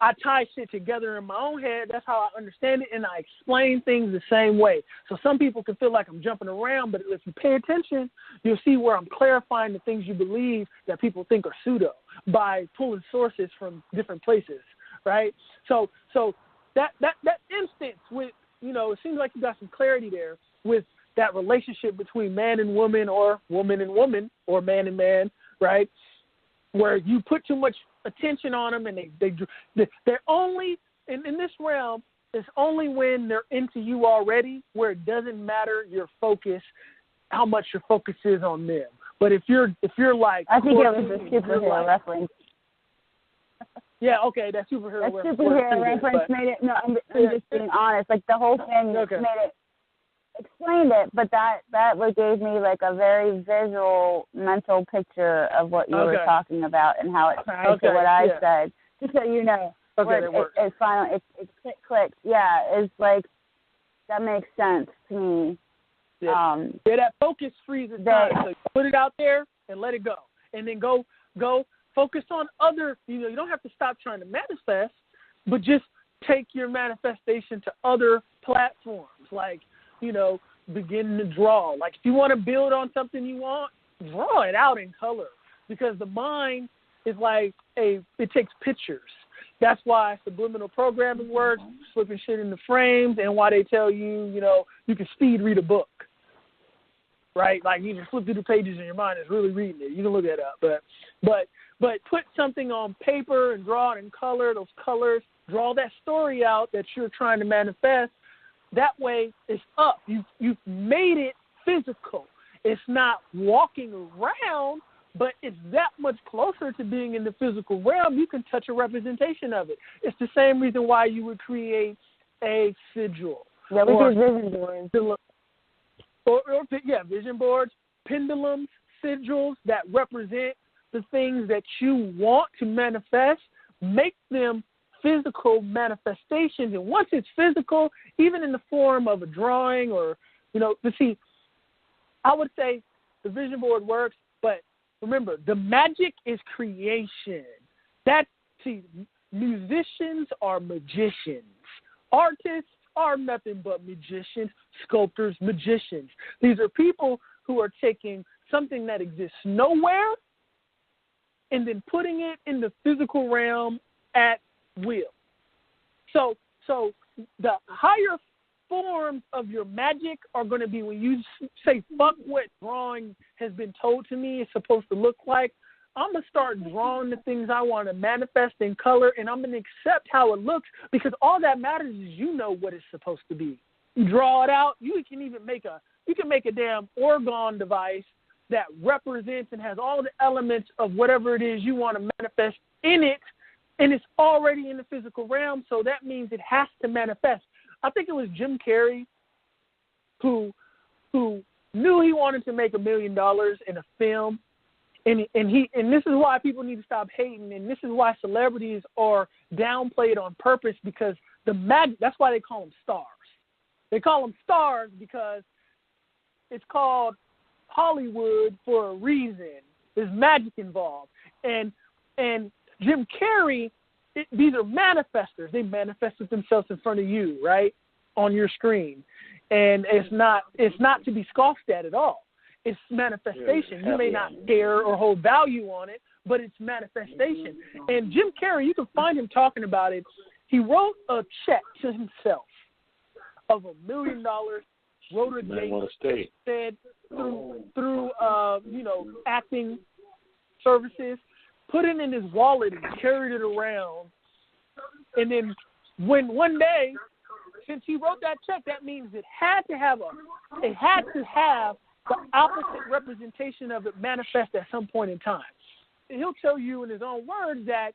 I tie shit together in my own head. That's how I understand it, and I explain things the same way. So some people can feel like I'm jumping around, but if you pay attention, you'll see where I'm clarifying the things you believe that people think are pseudo by pulling sources from different places, right? So that instance with, it seems like you got some clarity there with that relationship between man and woman, or woman and woman, or man and man, right? Where you put too much attention on them, and they're only in this realm. It's only when they're into you already, where it doesn't matter your focus, how much your focus is on them. But if you're like, I think it was a superhero reference. Yeah, okay, that superhero reference. That superhero reference made it. No, I'm just being honest. Like, the whole thing made it, explained it, but that gave me like a very visual mental picture of what you were talking about and how it ties to what I said. Just so you know, it finally it clicked. Yeah, it's like, that makes sense to me That focus freezes time. So you put it out there and let it go. And then go focus on other, you don't have to stop trying to manifest, but just take your manifestation to other platforms, like, begin to draw. Like, if you want to build on something you want, draw it out in color, because the mind is like it takes pictures. That's why subliminal programming works, slipping shit into frames, and why they tell you, you can speed read a book, right? Like, you can flip through the pages in your mind is really reading it. You can look that up, but put something on paper and draw it in color. Those colors, draw that story out that you're trying to manifest. That way, it's up. You've made it physical. It's not walking around, but it's that much closer to being in the physical realm. You can touch a representation of it. It's the same reason why you would create a sigil. Yeah, we do vision boards. Vision boards, pendulums, sigils that represent the things that you want to manifest. Make them physical manifestations. And once it's physical, even in the form of a drawing or, see, I would say the vision board works, but remember, the magic is creation. Musicians are magicians. Artists are nothing but magicians, sculptors, magicians. These are people who are taking something that exists nowhere and then putting it in the physical realm at will. So the higher forms of your magic are going to be when you say, fuck what drawing has been told to me it's supposed to look like. I'm going to start drawing the things I want to manifest in color, and I'm going to accept how it looks, because all that matters is what it's supposed to be. You draw it out. You can even make a damn orgone device that represents and has all the elements of whatever it is you want to manifest in it, and it's already in the physical realm, so that means it has to manifest. I think it was Jim Carrey who knew he wanted to make $1 million in a film, and this is why people need to stop hating, and this is why celebrities are downplayed on purpose, because the magic. That's why they call them stars. They call them stars because it's called Hollywood for a reason. There's magic involved, and Jim Carrey. These are manifestors. They manifested themselves in front of you, right, on your screen, and it's not to be scoffed at all. It's manifestation. You may not care or hold value on it, but it's manifestation. And Jim Carrey, you can find him talking about it. He wrote a check to himself of $1 million. Wrote a date, said through acting services. Put it in his wallet and carried it around. And then when one day, since he wrote that check, that means it had to have the opposite representation of it manifest at some point in time. And he'll tell you in his own words that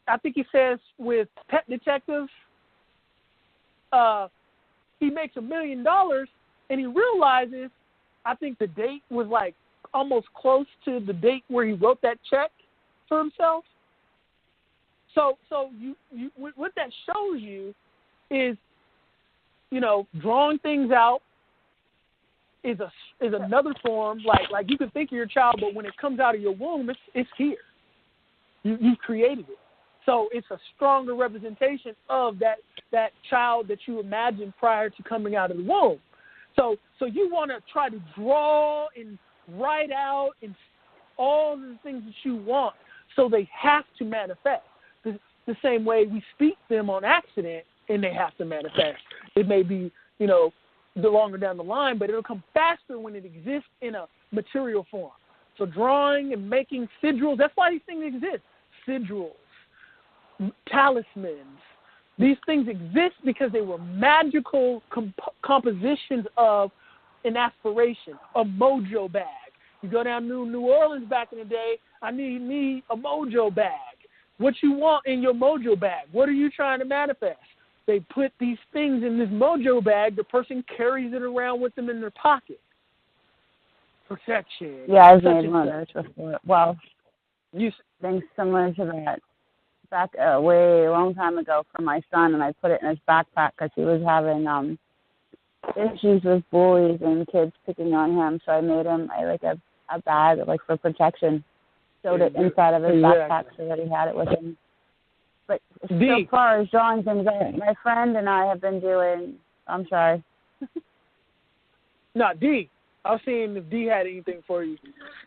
I think he says with Pet Detective, he makes $1 million and he realizes, I think the date was like almost close to the date where he wrote that check for himself. So you what that shows you is, drawing things out is another form. Like you can think of your child, but when it comes out of your womb, it's here. You've created it. So it's a stronger representation of that child that you imagined prior to coming out of the womb. So you want to try to draw and write out and all the things that you want, so they have to manifest. The same way we speak them on accident, and they have to manifest. It may be, the longer down the line, but it'll come faster when it exists in a material form. So drawing and making sigils, that's why these things exist. Sigils, talismans. These things exist because they were magical compositions of an aspiration, a Mojo bag. You go down to New Orleans back in the day, I need me a Mojo bag. What you want in your Mojo bag? What are you trying to manifest? They put these things in this Mojo bag. The person carries it around with them in their pocket. Protection. Yeah, I've made one before. Well, things similar to that. Back way a long time ago for my son, and I put it in his backpack because he was having issues with bullies and kids picking on him, so I made him a bag like for protection. Sewed it inside of his backpack so that he had it with him. But so far as drawing things, my friend and I have been doing. I'm sorry. No, D. I was seeing if D had anything for you.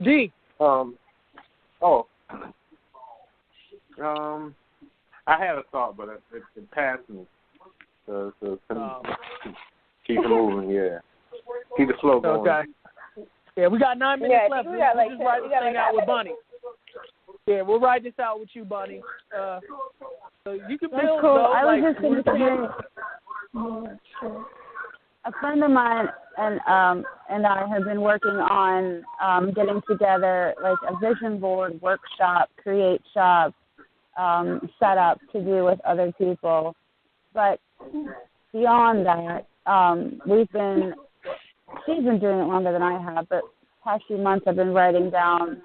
D. I had a thought, but it passed me. So keep it moving, yeah. Keep the flow going. Okay. Yeah, we got 9 minutes left. We'll just write this thing out with Bunny. Yeah, we'll write this out with you, Bunny. So you can build. Cool. Though, I was just going to say, a friend of mine and I have been working on getting together like a vision board workshop, create shop, set up to do with other people. But beyond that, she's been doing it longer than I have, but past few months I've been writing down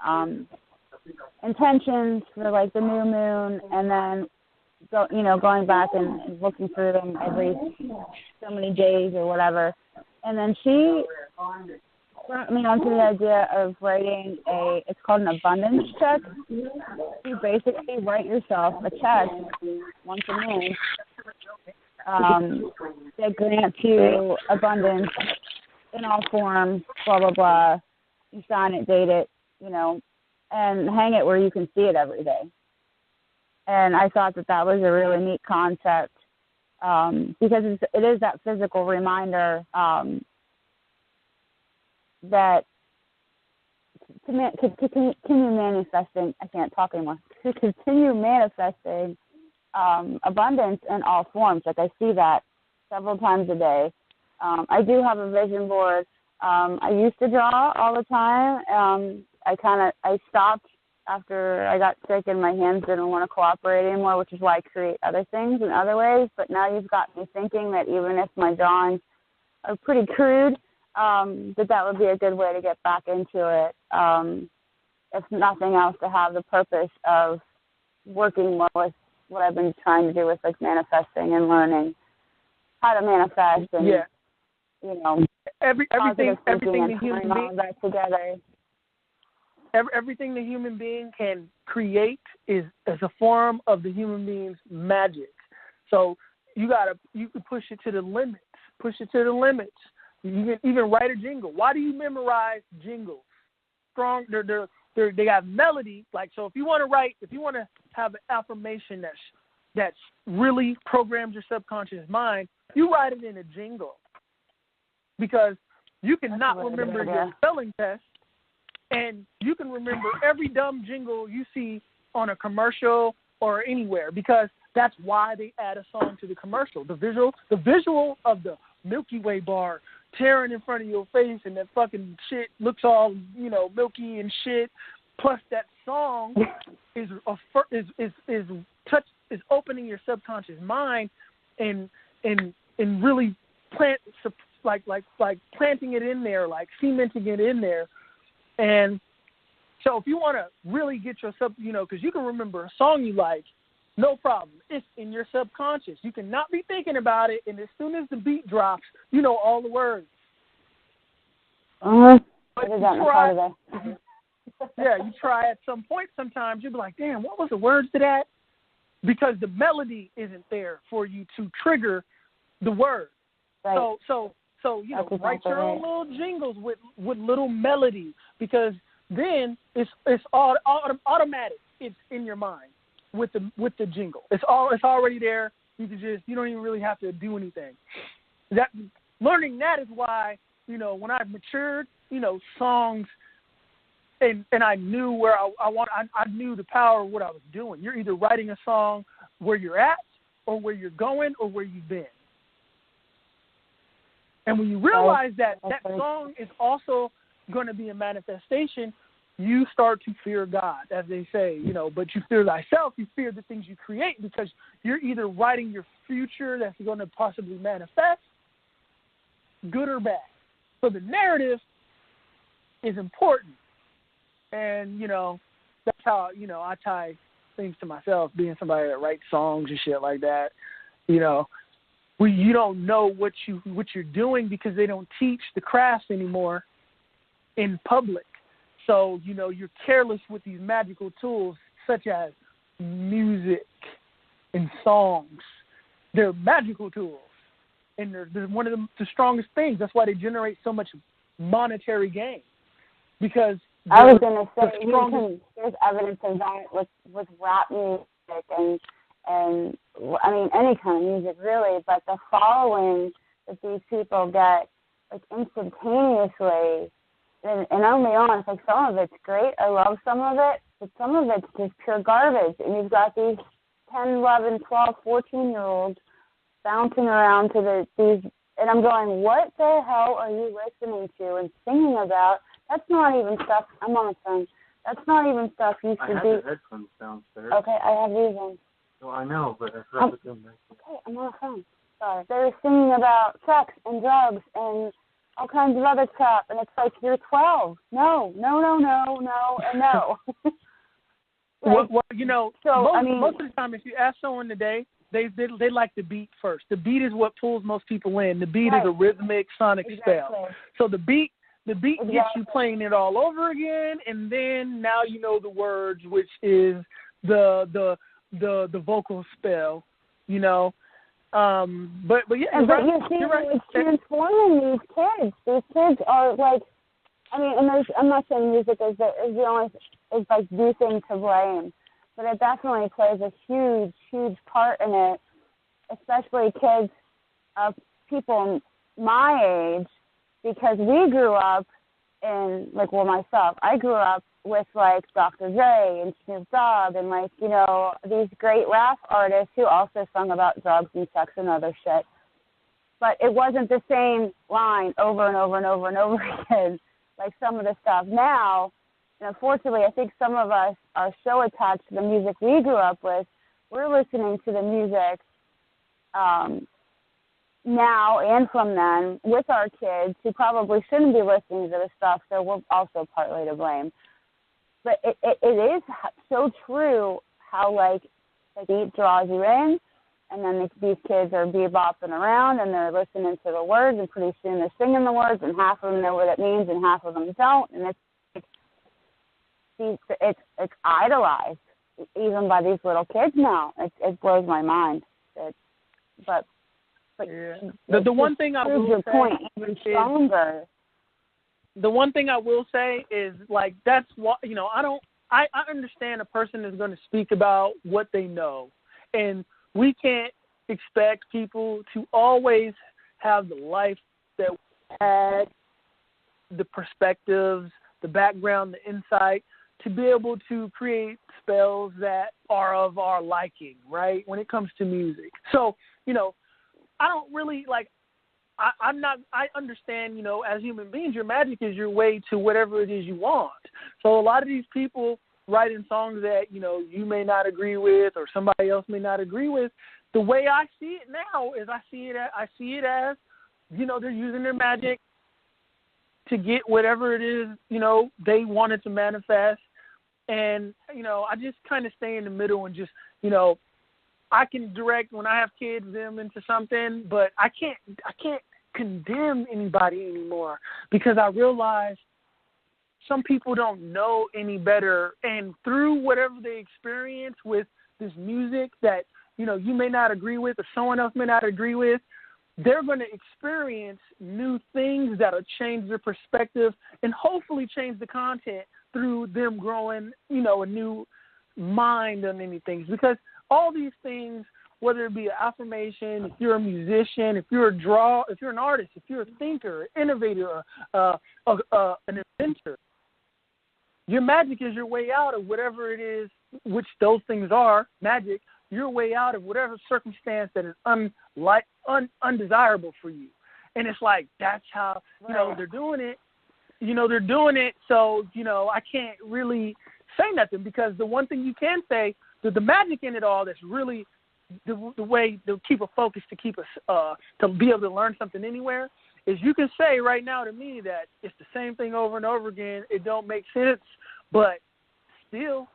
intentions for like the new moon, and then going back and looking through them every so many days or whatever. And then she brought me onto the idea of writing it's called an abundance check. You basically write yourself a check once a month that grants you abundance in all forms, blah, blah, blah. You sign it, date it, and hang it where you can see it every day. And I thought that was a really neat concept because it is that physical reminder that to continue manifesting, I can't talk anymore, to continue manifesting abundance in all forms. Like I see that several times a day. I do have a vision board. I used to draw all the time. I stopped after I got sick and my hands didn't want to cooperate anymore, which is why I create other things in other ways. But now you've got me thinking that even if my drawings are pretty crude, that would be a good way to get back into it. If nothing else, to have the purpose of working more with what I've been trying to do with like manifesting and learning how to manifest and everything the human being that together. Everything the human being can create is a form of the human being's magic. So you can push it to the limits. Push it to the limits. You can even write a jingle. Why do you memorize jingles? Strong. They got melody. Like, so if you want to have an affirmation that's really programs your subconscious mind, you write it in a jingle, because you cannot remember your spelling test, and you can remember every dumb jingle you see on a commercial or anywhere, because that's why they add a song to the commercial. The visual of the Milky Way bar tearing in front of your face, and that fucking shit looks all milky and shit. Plus, that song is opening your subconscious mind and really planting it in there, like cementing it in there. And so if you want to really get yourself, because you can remember a song you like, no problem. It's in your subconscious. You cannot be thinking about it, and as soon as the beat drops, you know all the words. But you try at some point sometimes, you'll be like, damn, what was the words to that? Because the melody isn't there for you to trigger the word. Right. So write your own little jingles with little melody, because then it's all automatic. It's in your mind with the jingle. It's already there. You don't even really have to do anything. Learning that is why, when I matured, songs, and I knew where I knew the power of what I was doing. You're either writing a song where you're at, or where you're going, or where you've been. And when you realize that song is also going to be a manifestation, you start to fear God, as they say, but you fear thyself, you fear the things you create, because you're either writing your future that's going to possibly manifest, good or bad. So the narrative is important. And, that's how, I tie things to myself, being somebody that writes songs and shit like that. where you don't know what you're doing because they don't teach the crafts anymore in public. So, you're careless with these magical tools such as music and songs. They're magical tools, and they're one of the strongest things. That's why they generate so much monetary gain, because I was going to say, there's evidence of that with rap music and I mean, any kind of music, really, but the following that these people get, like, instantaneously, and I'm going to be honest, like, some of it's great. I love some of it, but some of it's just pure garbage. And you've got these 10, 11, 12, 14-year-olds bouncing around to these, and I'm going, what the hell are you listening to and singing about? That's not even stuff, I'm on the phone, that's not even stuff used to be. I have the headphones downstairs. Okay, I have these ones. No, I know, but I forgot to put them back. Okay, I'm on the phone. Sorry. They're singing about sex and drugs and all kinds of other crap, and it's like, you're 12. No, and no. Well, so, most of the time, if you ask someone today, they like the beat first. The beat is what pulls most people in. The beat is a rhythmic, sonic spell. So the beat gets you playing it all over again, and then now you know the words, which is the vocal spell, But yeah, but you see, it's transforming these kids. These kids are like, and I'm not saying music is the only is like the thing to blame, but it definitely plays a huge, huge part in it, especially kids of people my age, because we grew up in, like, myself, I grew up with, like, Dr. Dre and Snoop Dogg and, like, these great rap artists who also sung about drugs and sex and other shit. But it wasn't the same line over and over and over and over again, like some of the stuff now. And unfortunately, I think some of us are so attached to the music we grew up with, we're listening to the music now and from then with our kids who probably shouldn't be listening to the stuff, so we're also partly to blame. But it is so true how, like, the beat draws you in, and then these kids are bebopping around, and they're listening to the words, and pretty soon they're singing the words, and half of them know what it means, and half of them don't, and it's idolized, even by these little kids now. It blows my mind. But yeah. The one thing I will say point even stronger. The one thing I will say is, like, that's what, I understand a person is going to speak about what they know, and we can't expect people to always have the life that we had, the perspectives, the background, the insight, to be able to create spells that are of our liking, right, when it comes to music. So, I don't really, like, I understand, as human beings, your magic is your way to whatever it is you want. So a lot of these people writing songs that, you may not agree with or somebody else may not agree with, the way I see it now is I see it as, they're using their magic to get whatever it is, they wanted to manifest. And, I just kind of stay in the middle and just, I can direct when I have kids them into something, but I can't condemn anybody anymore, because I realize some people don't know any better, and through whatever they experience with this music that you may not agree with or someone else may not agree with, they're going to experience new things that'll change their perspective and hopefully change the content through them growing a new mind on anything. Because all these things, whether it be an affirmation, if you're a musician, if you're if you're an artist, if you're a thinker, an innovator, an inventor, your magic is your way out of whatever it is, which those things are, magic, your way out of whatever circumstance that is undesirable for you. And it's like, that's how, they're doing it. They're doing it, so, I can't really say nothing, because the one thing you can say, the magic in it all that's really the way to keep a focus, to keep us, to be able to learn something anywhere, is you can say right now to me that it's the same thing over and over again. It don't make sense, but still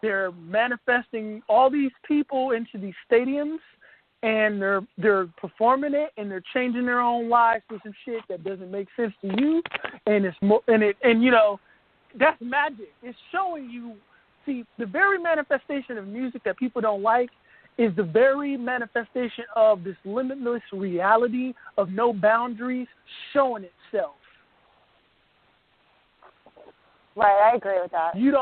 they're manifesting all these people into these stadiums and they're performing it, and they're changing their own lives for some shit that doesn't make sense to you, and it's more, and you know, that's magic. It's showing you. See, the very manifestation of music that people don't like is the very manifestation of this limitless reality of no boundaries showing itself. Right, I agree with that. You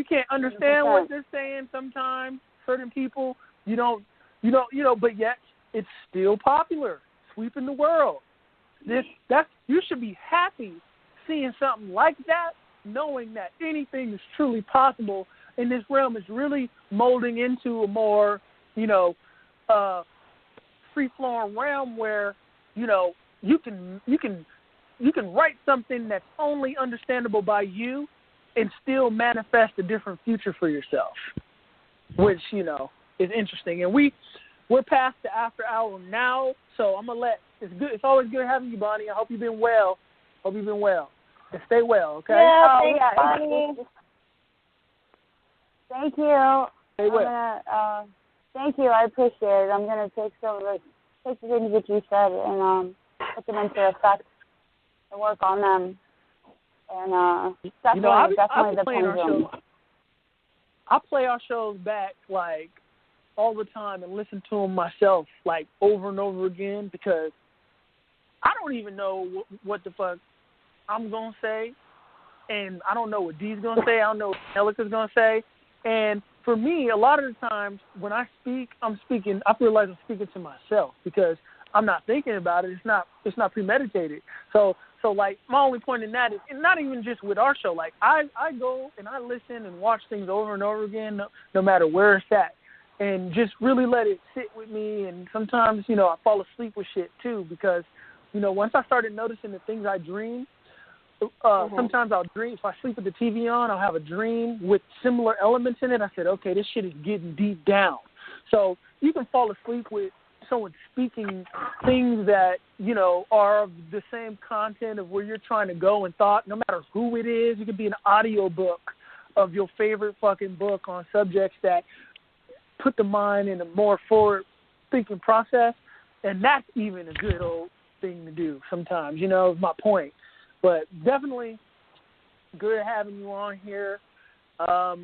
can't understand 100%. What they're saying sometimes. Certain people, you don't, but yet it's still popular, sweeping the world. You should be happy seeing something like that, knowing that anything is truly possible, and this realm is really molding into a more, free-flowing realm where, you can write something that's only understandable by you and still manifest a different future for yourself, which, is interesting. And we're past the after hour now, so I'm gonna it's good. It's always good having you, Bonnie. I hope you've been well. And stay well, okay? Yeah, thanks, Bonnie. Thank you. Stay well. Thank you. I appreciate it. I'm gonna take the things that you said and put them into effect and work on them. And definitely the pendulum. I play our shows back like all the time and listen to them myself like over and over again because I don't even know what the fuck I'm going to say, and I don't know what Dee's going to say. I don't know what Angelica's going to say. And for me, a lot of the times when I speak, I realize I'm speaking to myself because I'm not thinking about it. It's not premeditated. So like my only point in that is, and not even just with our show, like I go and I listen and watch things over and over again, no matter where it's at, and just really let it sit with me. And sometimes, I fall asleep with shit too because, once I started noticing the things I dream, sometimes I'll dream. If I sleep with the TV on, I'll have a dream with similar elements in it. I said, okay, this shit is getting deep down. So you can fall asleep with someone speaking things that, are of the same content of where you're trying to go in thought, no matter who it is. It could be an audio book of your favorite fucking book on subjects that put the mind in a more forward-thinking process, and that's even a good old thing to do sometimes, is my point. But definitely good having you on here. Yeah,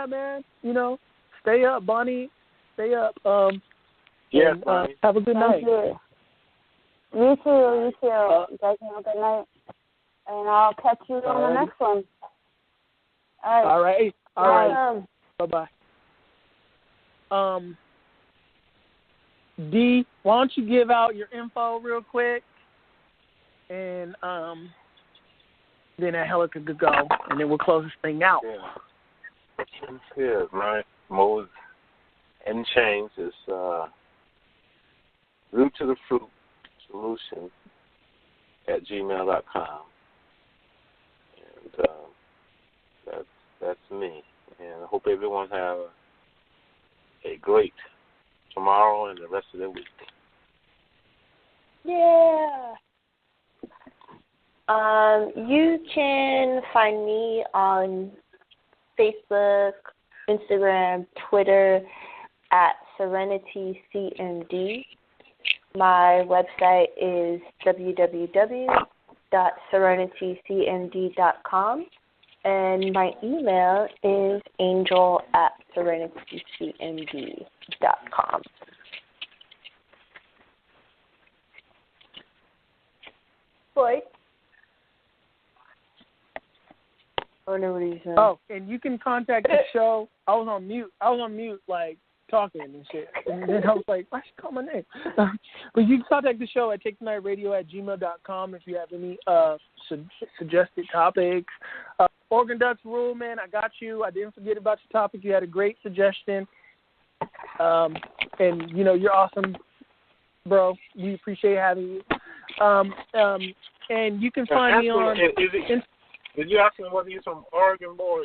man, stay up, Bonnie. Stay up. Yes, and, have a good night. You too. You guys have a good night. And I'll catch you on the next one. All right. Bye-bye. D, why don't you give out your info real quick? And then Angelica could go, and then we'll close this thing out. Yeah, my Mojo and Chains is root to the fruit solution at gmail.com. And that's me. And I hope everyone have a great tomorrow and the rest of the week. Yeah. You can find me on Facebook, Instagram, Twitter at Serenity CMD. My website is www.serenitycmd.com, and my email is angel@serenitycmd.com. Boy. I don't know what he's saying. Oh, and you can contact the show. I was on mute, like, talking and shit. And then I was like, why should I call my name? But you can contact the show at takethenightradio@gmail.com if you have any suggested topics. Organ Ducks Rule, man, I got you. I didn't forget about your topic. You had a great suggestion. And, you're awesome, bro. We appreciate having you. And you can find me on... Did you ask me whether he's from Oregon, boy?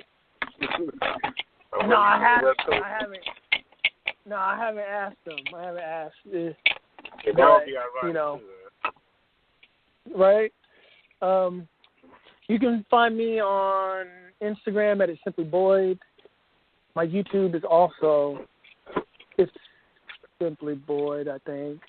No, I haven't. No, I haven't asked him. Right? You can find me on Instagram at It's Simply Boyd. My YouTube is also It's Simply Boyd, I think.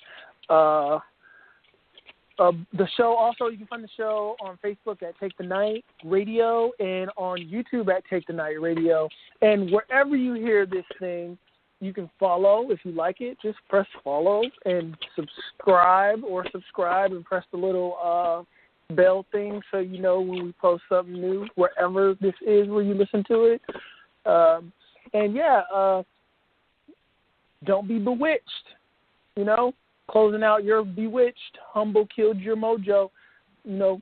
The show also, you can find the show on Facebook at Take the Night Radio and on YouTube at Take the Night Radio. And wherever you hear this thing, you can follow. If you like it, just press follow and subscribe and press the little bell thing so you know when we post something new, wherever this is where you listen to it. Don't be bewitched, you know. Closing out your Bewitched, humble killed your mojo. You know,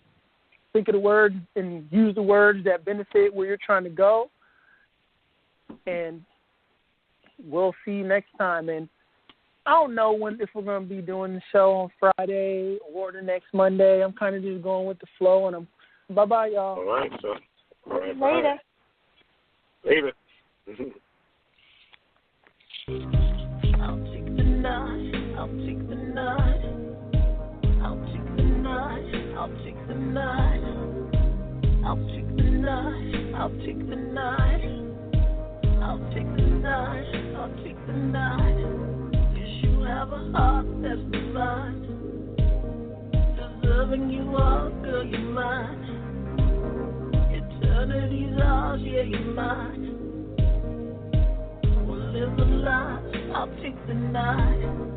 think of the words and use the words that benefit where you're trying to go. And we'll see you next time. And I don't know if we're going to be doing the show on Friday or the next Monday. I'm kind of just going with the flow. And bye-bye, y'all. All right, so. All right, Later. Later. I'll take the night. I'll take the night. I'll take the night. I'll take the night. I'll take the night. I'll take the night. I'll take the night. I'll take the night. Yes, you have a heart that's divine. Deserving you are, girl, you're mine. Eternity's ours, yeah, you're mine. We'll live a life. I'll take the night.